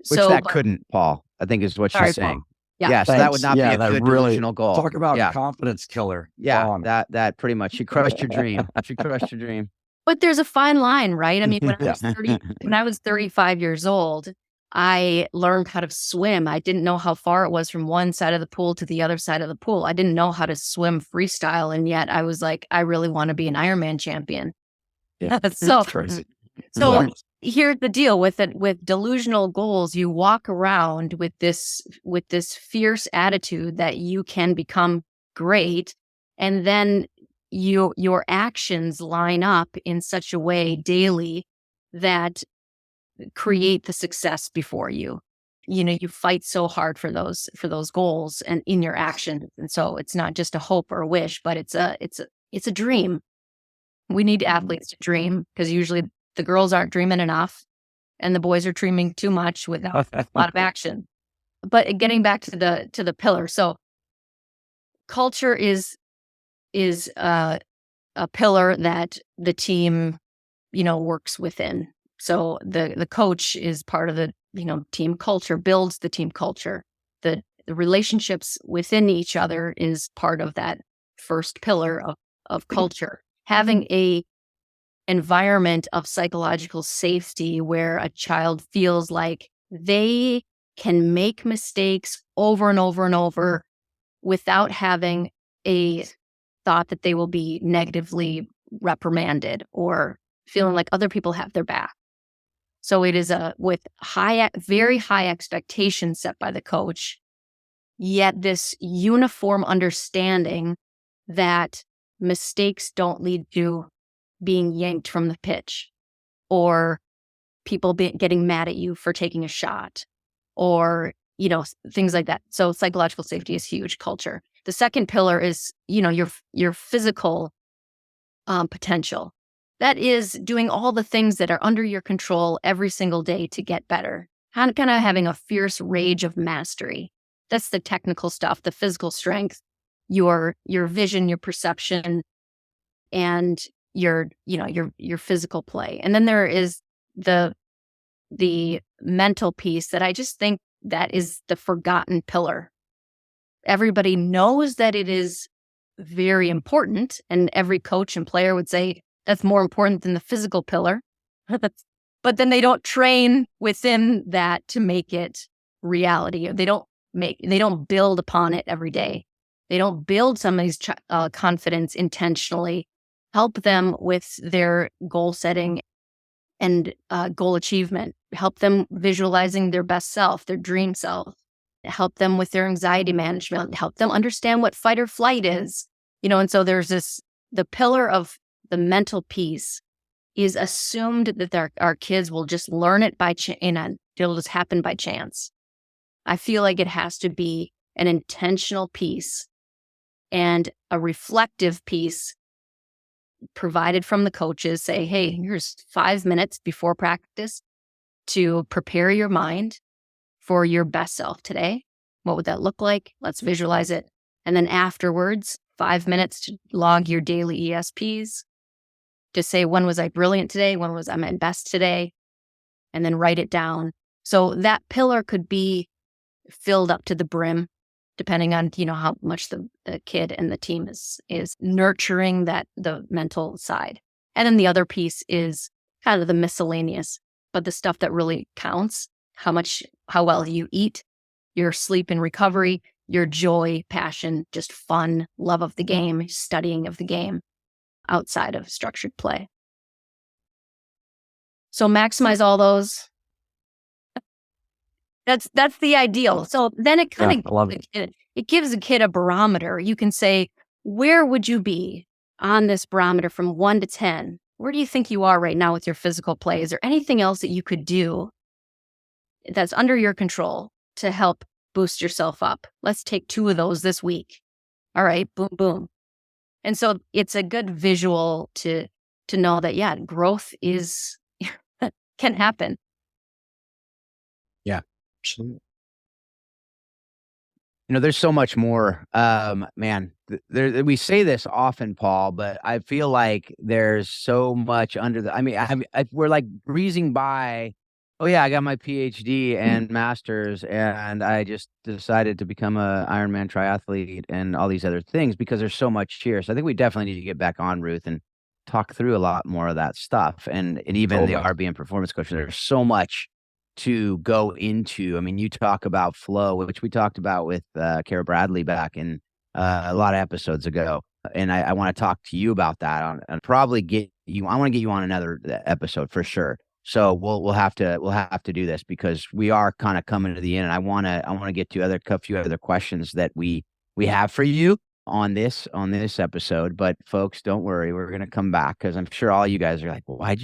[SPEAKER 2] Which that couldn't, Paul, I think is what
[SPEAKER 4] Sorry,
[SPEAKER 2] she's saying.
[SPEAKER 4] Paul. Yeah.
[SPEAKER 2] Yeah, so that would not be a good
[SPEAKER 3] really,
[SPEAKER 2] delusional goal.
[SPEAKER 3] Talk about confidence killer.
[SPEAKER 2] Yeah, that pretty much. She crushed your dream. She crushed your dream.
[SPEAKER 4] But there's a fine line, right? I mean, when I was 35 years old, I learned how to swim. I didn't know how far it was from one side of the pool to the other side of the pool. I didn't know how to swim freestyle. And yet I was like, I really want to be an Ironman champion.
[SPEAKER 3] Yeah.
[SPEAKER 4] So
[SPEAKER 3] crazy.
[SPEAKER 4] So here's the deal with it. With delusional goals, you walk around with this fierce attitude that you can become great. And then your actions line up in such a way daily that create the success before you. You fight so hard for those goals and in your action. And so it's not just a hope or a wish, but it's a dream. We need athletes to dream, because usually the girls aren't dreaming enough and the boys are dreaming too much without a lot of action. But getting back to the pillar. So culture is a pillar that the team, works within. So the coach is part of the, team culture, builds the team culture. The relationships within each other is part of that first pillar of culture. Having a environment of psychological safety where a child feels like they can make mistakes over and over and over without having a thought that they will be negatively reprimanded or feeling like other people have their back. So it is with very high expectations set by the coach, yet this uniform understanding that mistakes don't lead to being yanked from the pitch, or people getting mad at you for taking a shot, or, things like that. So psychological safety is huge. Culture. The second pillar is, your physical potential. That is doing all the things that are under your control every single day to get better. Kind of having a fierce rage of mastery. That's the technical stuff, the physical strength, your vision, your perception, and your physical play. And then there is the mental piece that I just think that is the forgotten pillar. Everybody knows that it is very important, and every coach and player would say that's more important than the physical pillar. But then they don't train within that to make it reality. They don't build upon it every day. They don't build somebody's confidence intentionally. Help them with their goal setting and goal achievement. Help them visualizing their best self, their dream self. Help them with their anxiety management. Help them understand what fight or flight is. And so there's the pillar of the mental piece is assumed that our kids will just learn it it'll just happen by chance. I feel like it has to be an intentional piece and a reflective piece provided from the coaches. Say, hey, here's 5 minutes before practice to prepare your mind for your best self today. What would that look like? Let's visualize it. And then afterwards, 5 minutes to log your daily ESPs. To say, when was I brilliant today? When was I my best today? And then write it down. So that pillar could be filled up to the brim, depending on, how much the kid and the team is nurturing the mental side. And then the other piece is kind of the miscellaneous, but the stuff that really counts, how well you eat, your sleep and recovery, your joy, passion, just fun, love of the game, studying of the game outside of structured play. So maximize all those. That's the ideal. So then it kind of it gives a kid a barometer. You can say, where would you be on this barometer from 1 to 10? Where do you think you are right now with your physical play? Is there anything else that you could do that's under your control to help boost yourself up? Let's take 2 of those this week. All right, boom, boom. And so it's a good visual to know that, growth can happen.
[SPEAKER 3] Yeah, absolutely.
[SPEAKER 2] There's so much more. Man, we say this often, Paul, but I feel like there's so much under the. I mean, we're like breezing by. Oh yeah, I got my Ph.D. and master's, and I just decided to become a Ironman triathlete and all these other things because there's so much here. So I think we definitely need to get back on, Ruth, and talk through a lot more of that stuff, and even the RBM Performance Coaching. There's so much to go into. I mean, you talk about flow, which we talked about with Kara Bradley back in a lot of episodes ago. And I want to talk to you about that and probably I want to get you on another episode for sure. So we'll have to do this because we are kind of coming to the end, and I want to get to a few other questions that we have for you on this episode. But folks, don't worry, we're going to come back because I'm sure all you guys are like, well, why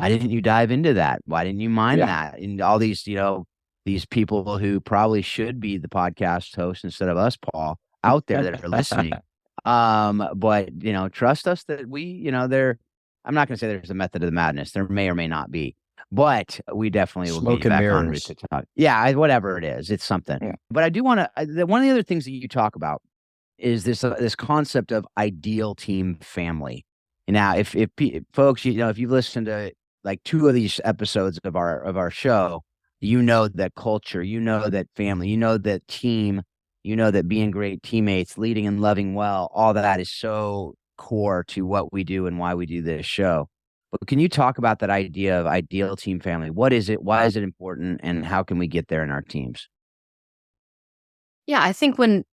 [SPEAKER 2] didn't you dive into that? Why didn't you mind that? And all these, these people who probably should be the podcast host instead of us, Paul, out there that are listening. But trust us that I'm not going to say there's a method of the madness. There may or may not be, but we definitely will get back on to talk. Yeah, whatever it is, it's something. Yeah. But I do want to. One of the other things that you talk about is this concept of ideal team family. Now, if folks, if you've listened to like 2 of these episodes of our show, that culture, that family, that team, that being great teammates, leading and loving well, all that is so core to what we do and why we do this show. But can you talk about that idea of ideal team family? What is it? Why is it important? And how can we get there in our teams?
[SPEAKER 4] Yeah, I think when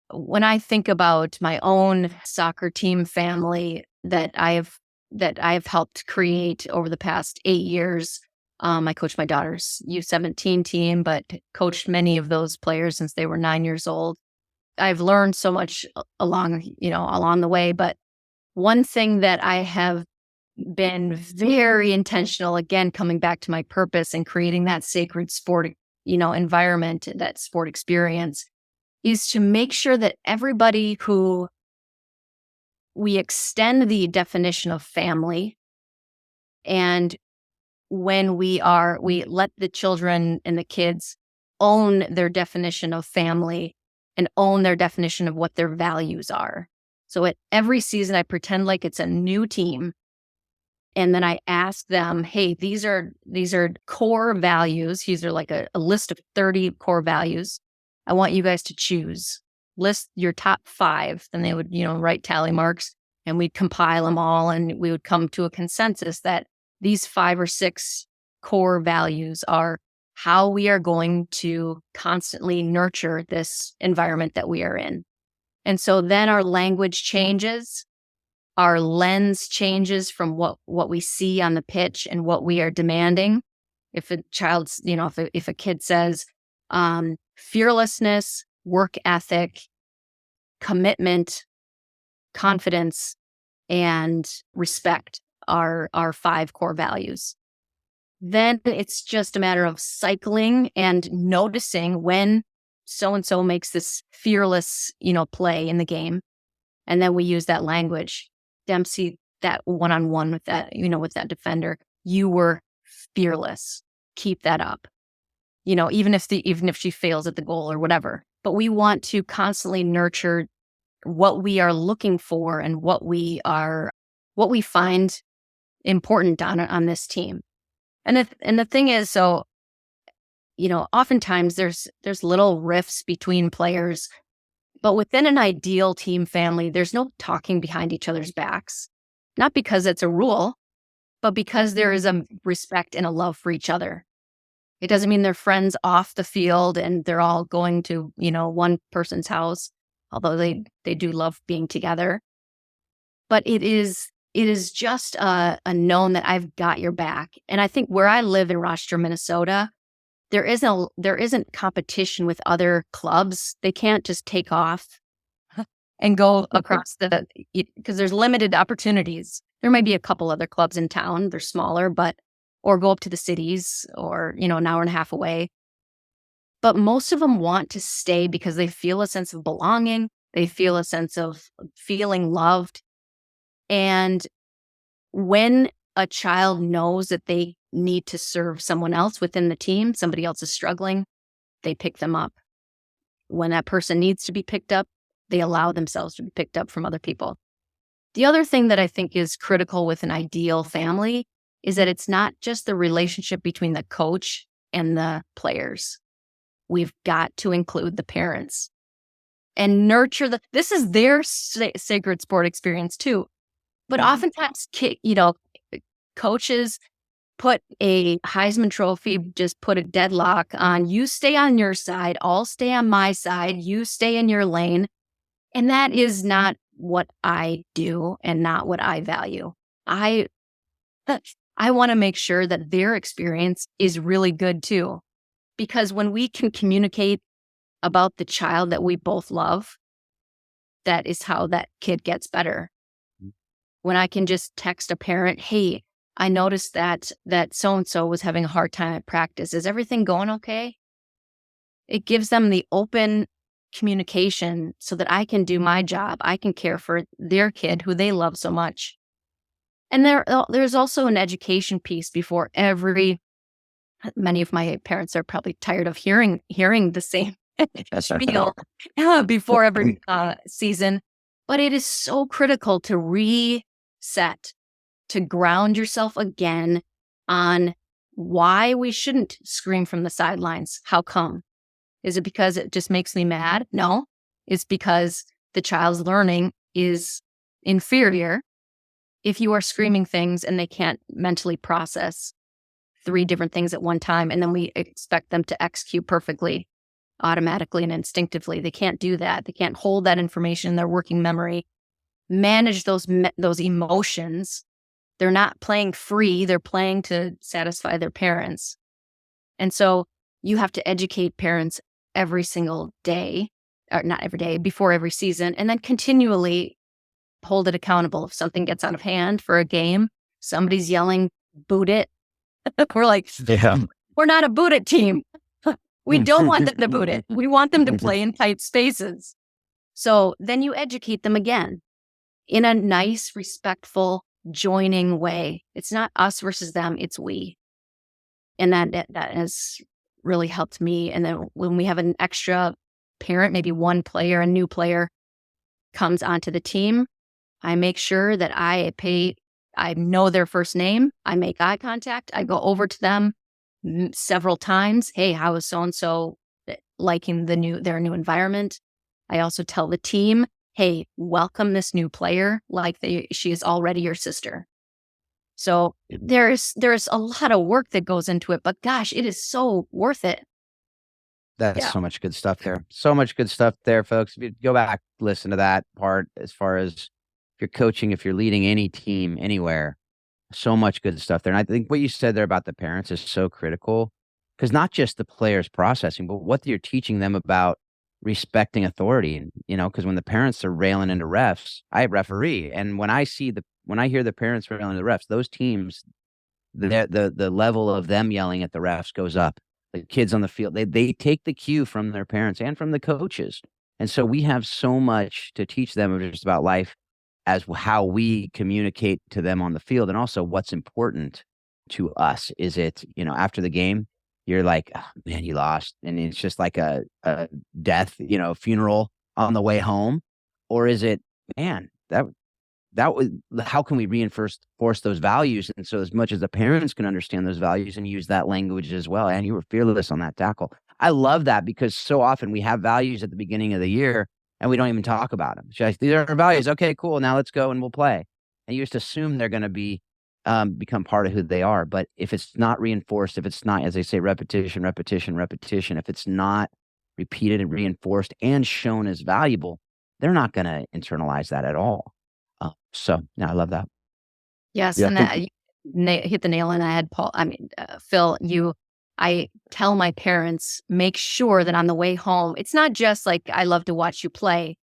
[SPEAKER 4] I think about my own soccer team family that I've helped create over the past 8 years, I coached my daughter's U17 team, but coached many of those players since they were 9 years old. I've learned so much along the way, but one thing that I have been very intentional, again, coming back to my purpose and creating that sacred sport, environment, that sport experience, is to make sure that everybody who we extend the definition of family, and when we let the children and the kids own their definition of family and own their definition of what their values are. So at every season, I pretend like it's a new team. And then I ask them, hey, these are core values. These are like a list of 30 core values. I want you guys to choose. List your top 5. Then they would, write tally marks, and we'd compile them all, and we would come to a consensus that these 5 or 6 core values are how we are going to constantly nurture this environment that we are in. And so then our language changes, our lens changes from what we see on the pitch and what we are demanding. If a child's, if a kid says fearlessness, work ethic, commitment, confidence, and respect are our 5 core values. Then it's just a matter of cycling and noticing when so-and-so makes this fearless, play in the game. And then we use that language. Dempsey, that one-on-one with that, with that defender, you were fearless. Keep that up. Even if she fails at the goal or whatever, but we want to constantly nurture what we are looking for and what we find important on this team. And the thing is, so, oftentimes there's little rifts between players, but within an ideal team family, there's no talking behind each other's backs. Not because it's a rule, but because there is a respect and a love for each other. It doesn't mean they're friends off the field and they're all going to, one person's house, although they do love being together. But it is just a known that I've got your back. And I think where I live in Rochester, Minnesota, there isn't competition with other clubs. They can't just take off and go across because there's limited opportunities. There might be a couple other clubs in town. They're smaller, or go up to the cities or, an hour and a half away. But most of them want to stay because they feel a sense of belonging. They feel a sense of feeling loved. And when a child knows that they need to serve someone else within the team, somebody else is struggling, they pick them up. When that person needs to be picked up, they allow themselves to be picked up from other people. The other thing that I think is critical with an ideal family is that it's not just the relationship between the coach and the players. We've got to include the parents and nurture this is their sacred sport experience too. But oftentimes, coaches put a Heisman Trophy, just put a deadlock on, you stay on your side, I'll stay on my side, you stay in your lane. And that is not what I do and not what I value. I want to make sure that their experience is really good too. Because when we can communicate about the child that we both love, that is how that kid gets better. When I can just text a parent, hey, I noticed that so-and-so was having a hard time at practice. Is everything going okay? It gives them the open communication so that I can do my job. I can care for their kid who they love so much. And there's also an education piece before many of my parents are probably tired of hearing the same spiel before every season. But it is so critical to reset, to ground yourself again on why we shouldn't scream from the sidelines. How come? Is it because it just makes me mad? No, it's because the child's learning is inferior if you are screaming things and they can't mentally process 3 different things at one time, and then we expect them to execute perfectly, automatically and instinctively. They can't do that. They can't hold that information in their working memory, manage those emotions. They're not playing free. They're playing to satisfy their parents. And so you have to educate parents every single day, or not every day, before every season, and then continually hold it accountable. If something gets out of hand for a game, somebody's yelling, boot it. We're like, we're not a boot it team. We don't want them to boot it. We want them to play in tight spaces. So then you educate them again in a nice, respectful, joining way. It's not us versus them, it's we. And that has really helped me. And then when we have an extra parent, maybe one player, a new player comes onto the team, I make sure that I know their first name. I make eye contact. I go over to them several times. Hey, how is so-and-so liking their new environment? I also tell the team, hey, welcome this new player like she is already your sister. So there's a lot of work that goes into it, but gosh, it is so worth it.
[SPEAKER 2] That's so much good stuff there. So much good stuff there, folks. If you go back, listen to that part as far as if you're coaching, if you're leading any team anywhere, so much good stuff there. And I think what you said there about the parents is so critical, because not just the players processing, but what you're teaching them about respecting authority. And, because when the parents are railing into refs, I referee. And when I hear the parents railing into the refs, those teams, the level of them yelling at the refs goes up. The kids on the field, they take the cue from their parents and from the coaches. And so we have so much to teach them just about life as how we communicate to them on the field, and also what's important to us. Is it, after the game, you're like, oh, man, you lost. And it's just like a death, funeral on the way home? Or is it, man, that was, how can we force those values? And so as much as the parents can understand those values and use that language as well, and you were fearless on that tackle. I love that, because so often we have values at the beginning of the year and we don't even talk about them. These are our values. Okay, cool. Now let's go and we'll play. And you just assume they're going to be become part of who they are. But if it's not reinforced, if it's not, as they say, repetition, if it's not repeated and reinforced and shown as valuable, they're not going to internalize that at all. So yeah, I love that.
[SPEAKER 4] Yes,
[SPEAKER 3] Yeah,
[SPEAKER 4] and that you hit the nail on the head, Paul. Phil, I tell my parents, make sure that on the way home, it's not just like, I love to watch you play,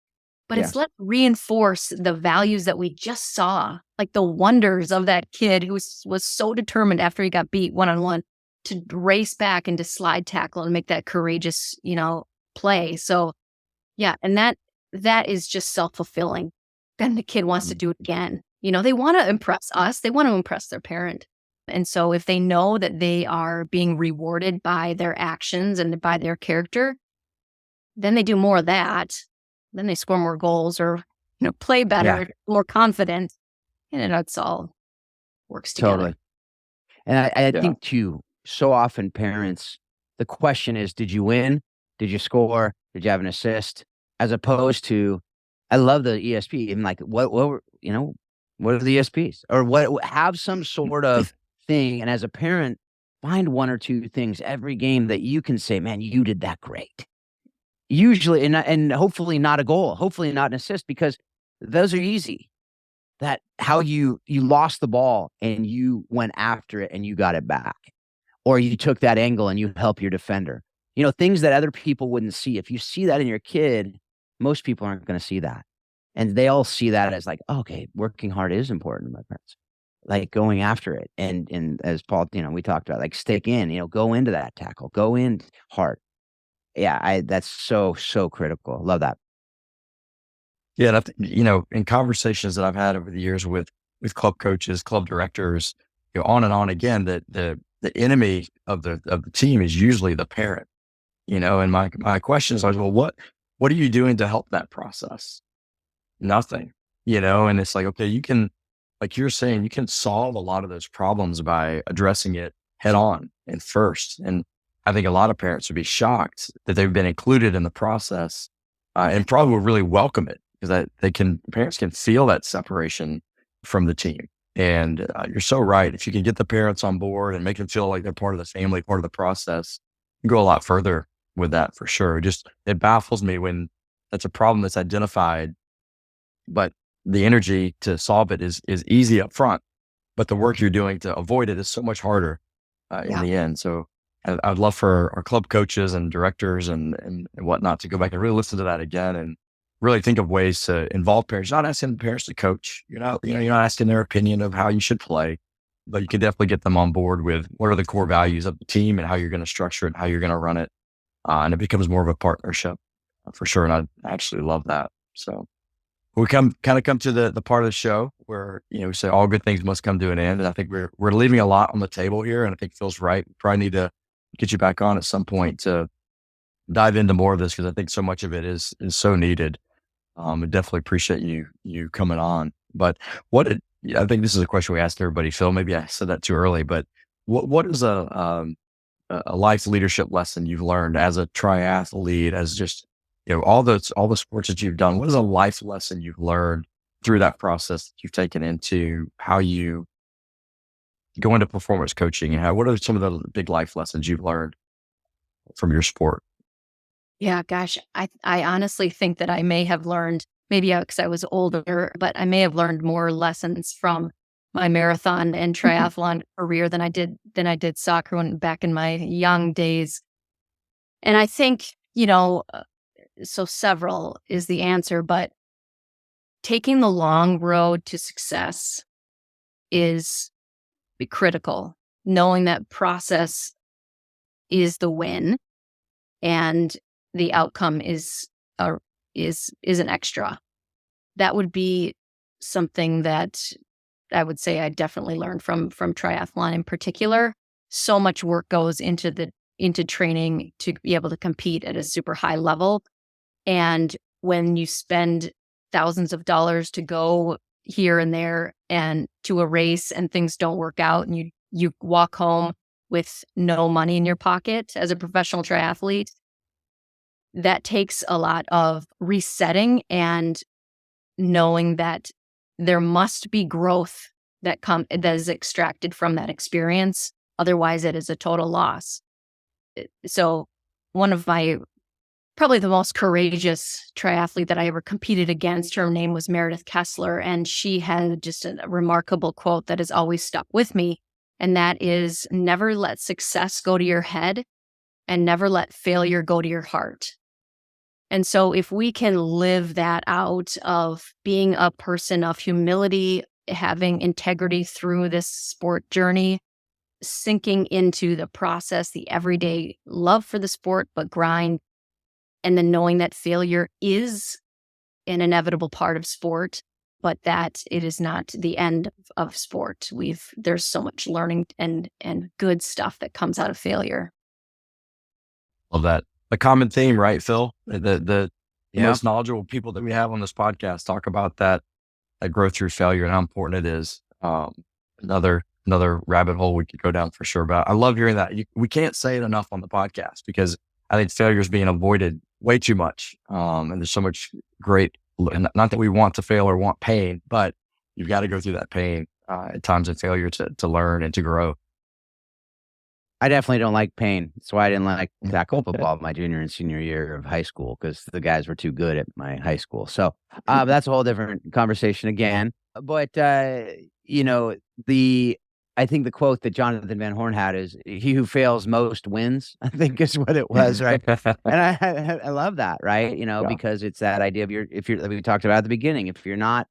[SPEAKER 4] but it's let's reinforce the values that we just saw, like the wonders of that kid who was so determined after he got beat one-on-one to race back and to slide tackle and make that courageous, play. So yeah, and that is just self-fulfilling. Then the kid wants to do it again. They want to impress us. They want to impress their parent. And so if they know that they are being rewarded by their actions and by their character, then they do more of that. Then they score more goals or, play better, more confident. And it's all works together.
[SPEAKER 2] Totally. And I think too, so often parents, the question is, did you win? Did you score? Did you have an assist? As opposed to, I love the ESP. Even like, what are the ESPs? Or what, have some sort of thing. And as a parent, find one or two things every game that you can say, man, you did that great. Usually, and hopefully not a goal, hopefully not an assist, because those are easy. That how you lost the ball and you went after it and you got it back. Or you took that angle and you help your defender. Things that other people wouldn't see. If you see that in your kid, most people aren't going to see that. And they all see that as like, okay, working hard is important to my parents. Like going after it. And as Paul, we talked about, like stick in, go into that tackle, go in hard. Yeah, that's so critical. Love that.
[SPEAKER 3] Yeah. And I think, in conversations that I've had over the years with club coaches, club directors, on and on again, that the enemy of the team is usually the parent, and my question is always, well, what are you doing to help that process? Nothing, and it's like, okay, you can, like you're saying, you can solve a lot of those problems by addressing it head on and first. And I think a lot of parents would be shocked that they've been included in the process, and probably will really welcome it, because parents can feel that separation from the team. And you're so right. If you can get the parents on board and make them feel like they're part of the family, part of the process, you can go a lot further with that for sure. It baffles me when that's a problem that's identified, but the energy to solve it is easy up front, but the work you're doing to avoid it is so much harder in the end. So I'd love for our club coaches and directors and whatnot to go back and really listen to that again and really think of ways to involve parents. You're not asking the parents to coach. You're not asking their opinion of how you should play, but you can definitely get them on board with what are the core values of the team and how you're going to structure it, how you're going to run it. And it becomes more of a partnership for sure. And I actually love that. So we come to the part of the show where, we say all good things must come to an end. And I think we're leaving a lot on the table here, and I think it feels right. We probably need to get you back on at some point to dive into more of this, because I think so much of it is so needed. I definitely appreciate you coming on. But I think this is a question we asked everybody, Phil. Maybe I said that too early, but what is a life leadership lesson you've learned as a triathlete, as just, all the sports that you've done? What is a life lesson you've learned through that process that you've taken into how you go into performance coaching, and what are some of the big life lessons you've learned from your sport?
[SPEAKER 4] Yeah, gosh, I honestly think that I may have learned, maybe because I was older, but I may have learned more lessons from my marathon and triathlon career than I did soccer back in my young days. And I think, so several is the answer, but taking the long road to success is critical. Knowing that process is the win, and the outcome is an extra. That would be something that I would say I definitely learned from triathlon in particular. So much work goes into into training to be able to compete at a super high level. And when you spend thousands of dollars to go here and there and to a race and things don't work out and you walk home with no money in your pocket as a professional triathlete, that takes a lot of resetting and knowing that there must be growth that is extracted from that experience. Otherwise, it is a total loss. So one of my, probably the most courageous triathlete that I ever competed against, her name was Meredith Kessler, and she had just a remarkable quote that has always stuck with me. And that is, never let success go to your head and never let failure go to your heart. And so if we can live that out of being a person of humility, having integrity through this sport journey, sinking into the process, the everyday love for the sport, but grind, and then knowing that failure is an inevitable part of sport, but that it is not the end of sport. There's so much learning and good stuff that comes out of failure.
[SPEAKER 3] Love that. A common theme, right, Phil? The most knowledgeable people that we have on this podcast talk about that growth through failure and how important it is. Another rabbit hole we could go down for sure. But I love hearing that. We can't say it enough on the podcast because I think failure is being avoided way too much. And there's so much great, not that we want to fail or want pain, but you've got to go through that pain at times of failure to learn and to grow.
[SPEAKER 2] I definitely don't like pain. That's why I didn't like tackle football my junior and senior year of high school, because the guys were too good at my high school. So that's a whole different conversation again. But, I think the quote that Jonathan Van Horn had is, he who fails most wins, I think is what it was, right? And I love that, right? Because it's that idea of we talked about at the beginning, if you're not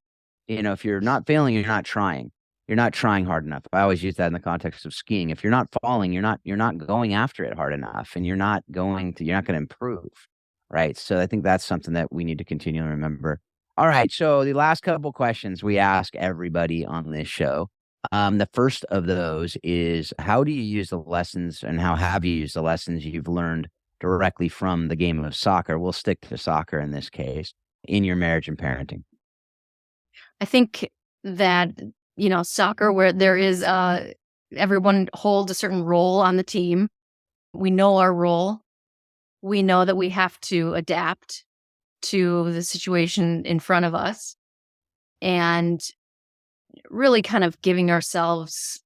[SPEAKER 2] failing, you're not trying. You're not trying hard enough. I always use that in the context of skiing. If you're not falling, you're not going after it hard enough, and you're not going to improve, right? So I think that's something that we need to continue to remember. All right. So the last couple questions we ask everybody on this show. The first of those is, how do you use the lessons, and how have you used the lessons you've learned directly from the game of soccer? We'll stick to soccer in this case, in your marriage and parenting.
[SPEAKER 4] I think that, soccer, where there is, everyone holds a certain role on the team. We know our role. We know that we have to adapt to the situation in front of us, and really kind of giving ourselves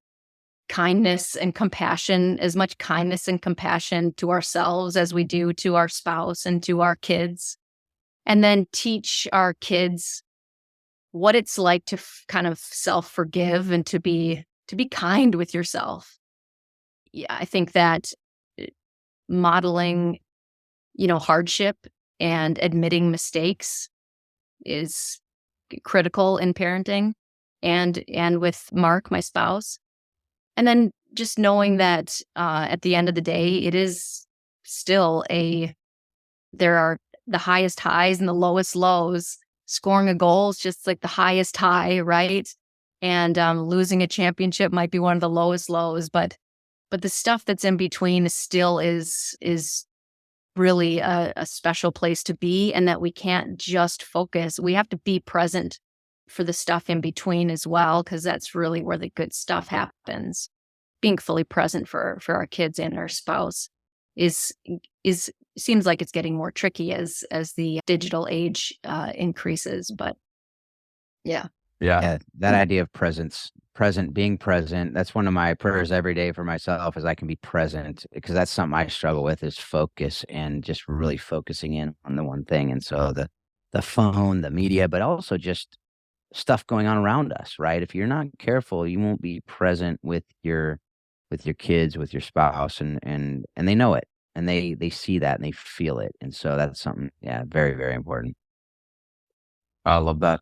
[SPEAKER 4] kindness and compassion, as much kindness and compassion to ourselves as we do to our spouse and to our kids, and then teach our kids what it's like to kind of self-forgive and to be kind with yourself. Yeah, I think that modeling, hardship and admitting mistakes is critical in parenting, and with Mark, my spouse. And then just knowing that at the end of the day, it is still there are the highest highs and the lowest lows. Scoring a goal is just like the highest high, right? And losing a championship might be one of the lowest lows, but the stuff that's in between still is really a special place to be, and that we can't just focus. We have to be present for the stuff in between as well, because that's really where the good stuff happens. Being fully present for our kids and our spouse seems like it's getting more tricky as the digital age increases, but yeah.
[SPEAKER 2] That idea of being present. That's one of my prayers every day for myself, is I can be present, because that's something I struggle with, is focus, and just really focusing in on the one thing. And so the phone, the media, but also just stuff going on around us, right? If you're not careful, you won't be present with your kids, with your spouse, and they know it, and they see that and they feel it. And so that's something, very, very important.
[SPEAKER 3] I love that.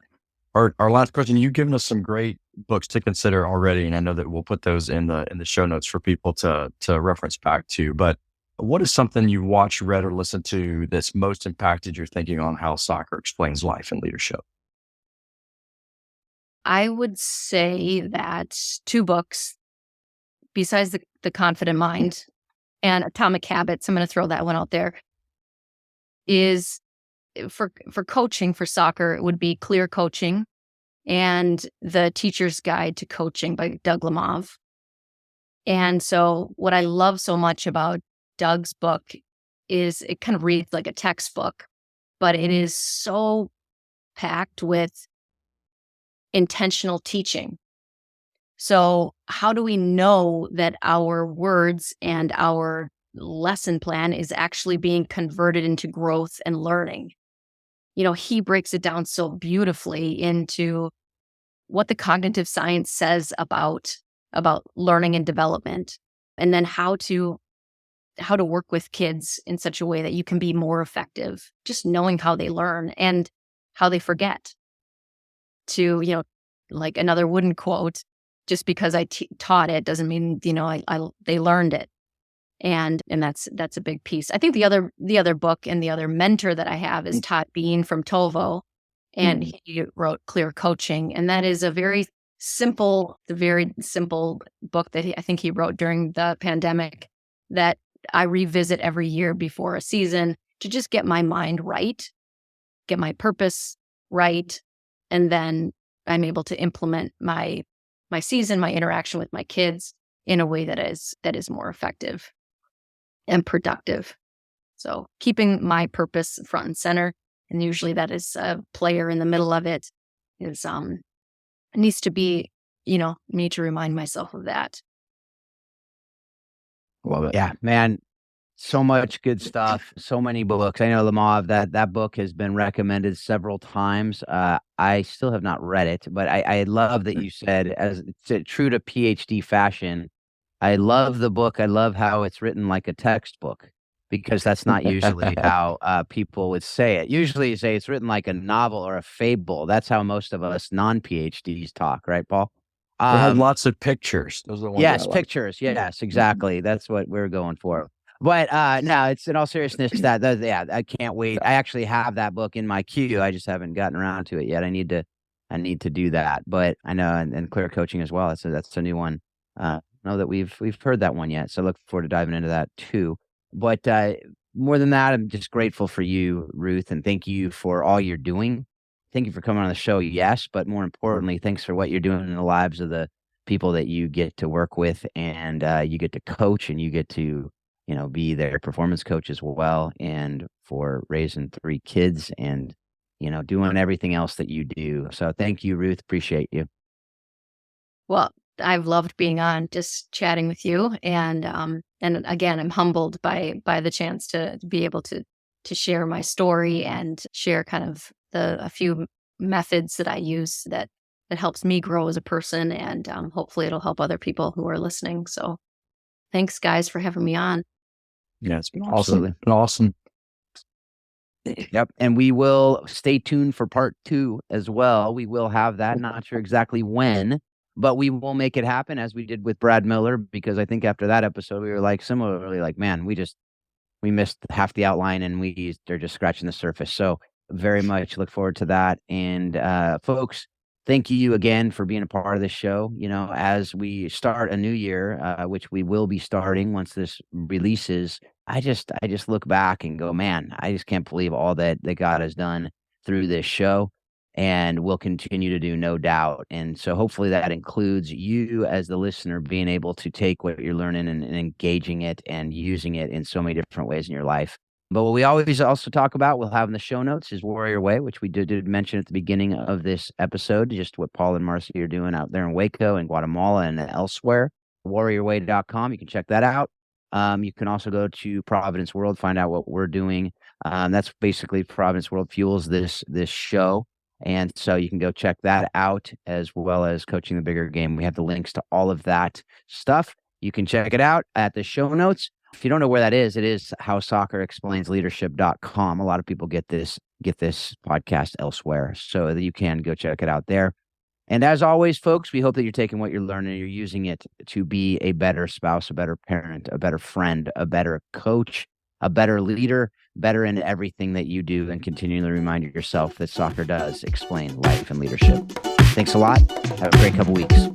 [SPEAKER 3] Our last question, you've given us some great books to consider already, and I know that we'll put those in the show notes for people to reference back to. But what is something you watched, read, or listened to that's most impacted your thinking on how soccer explains life and leadership?
[SPEAKER 4] I would say that 2 books, besides the Confident Mind, and Atomic Habits, I'm going to throw that one out there, is for coaching for soccer, it would be Clear Coaching and The Teacher's Guide to Coaching by Doug Lemov. And so what I love so much about Doug's book is it kind of reads like a textbook, but it is so packed with intentional teaching. So how do we know that our words and our lesson plan is actually being converted into growth and learning? He breaks it down so beautifully into what the cognitive science says about learning and development, and then how to work with kids in such a way that you can be more effective, just knowing how they learn and how they forget. To, like another wooden quote, just because I taught it doesn't mean, they learned it. And that's a big piece. I think the other book and the other mentor that I have is Todd Bean from Tovo, and he wrote Clear Coaching, and that is a very simple book that I think he wrote during the pandemic that I revisit every year before a season to just get my mind right, get my purpose right, and then I'm able to implement my season, my interaction with my kids in a way that is more effective and productive. So keeping my purpose front and center, and usually that is a player in the middle of it, is it needs to be, me to remind myself of that.
[SPEAKER 2] Love it. Yeah, man. So much good stuff. So many books. I know, Lemov, that book has been recommended several times. I still have not read it, but I love that you said, as it's true to Ph.D. fashion, I love the book. I love how it's written like a textbook, because that's not usually how people would say it. Usually you say it's written like a novel or a fable. That's how most of us non-PhDs talk, right, Paul?
[SPEAKER 3] They had lots of pictures. Those are the ones.
[SPEAKER 2] Yes, pictures. Yes, exactly. That's what we're going for. But no, it's in all seriousness that I can't wait. I actually have that book in my queue. I just haven't gotten around to it yet. I need to do that. But I know, and Clear Coaching as well. That's a new one. I know that we've heard that one yet, so look forward to diving into that too. But more than that, I'm just grateful for you, Ruth, and thank you for all you're doing. Thank you for coming on the show, yes, but more importantly, thanks for what you're doing in the lives of the people that you get to work with, and you get to coach, and you get to, be their performance coach as well, and for raising 3 kids and, doing everything else that you do. So thank you, Ruth. Appreciate you.
[SPEAKER 4] Well, I've loved being on, just chatting with you, and again, I'm humbled by the chance to be able to share my story and share kind of a few methods that I use that helps me grow as a person, and hopefully it'll help other people who are listening. So thanks, guys, for having me on.
[SPEAKER 3] Yeah, it's been
[SPEAKER 2] Absolutely.
[SPEAKER 3] awesome.
[SPEAKER 2] Yep. And we will stay tuned for part 2 as well. We will have that, not sure exactly when, but we will make it happen, as we did with Brad Miller, because I think after that episode, we were similarly man, we missed half the outline, and they're just scratching the surface. So very much look forward to that. And folks, thank you again for being a part of this show. As we start a new year, which we will be starting once this releases, I just look back and go, man, I just can't believe all that God has done through this show, and will continue to do, no doubt. And so hopefully that includes you as the listener being able to take what you're learning and engaging it and using it in so many different ways in your life. But what we always also talk about, we'll have in the show notes, is Warrior Way, which we did mention at the beginning of this episode, just what Paul and Marcy are doing out there in Waco and Guatemala and elsewhere. warriorway.com. You can check that out. You can also go to Providence World, find out what we're doing. That's basically Providence World fuels this show. And so you can go check that out, as well as Coaching the Bigger Game. We have the links to all of that stuff. You can check it out at the show notes. If you don't know where that is, it is howsoccerexplainsleadership.com. A lot of people get this podcast elsewhere, so that you can go check it out there. And as always, folks, we hope that you're taking what you're learning and you're using it to be a better spouse, a better parent, a better friend, a better coach, a better leader, better in everything that you do, and continually remind yourself that soccer does explain life and leadership. Thanks a lot. Have a great couple weeks.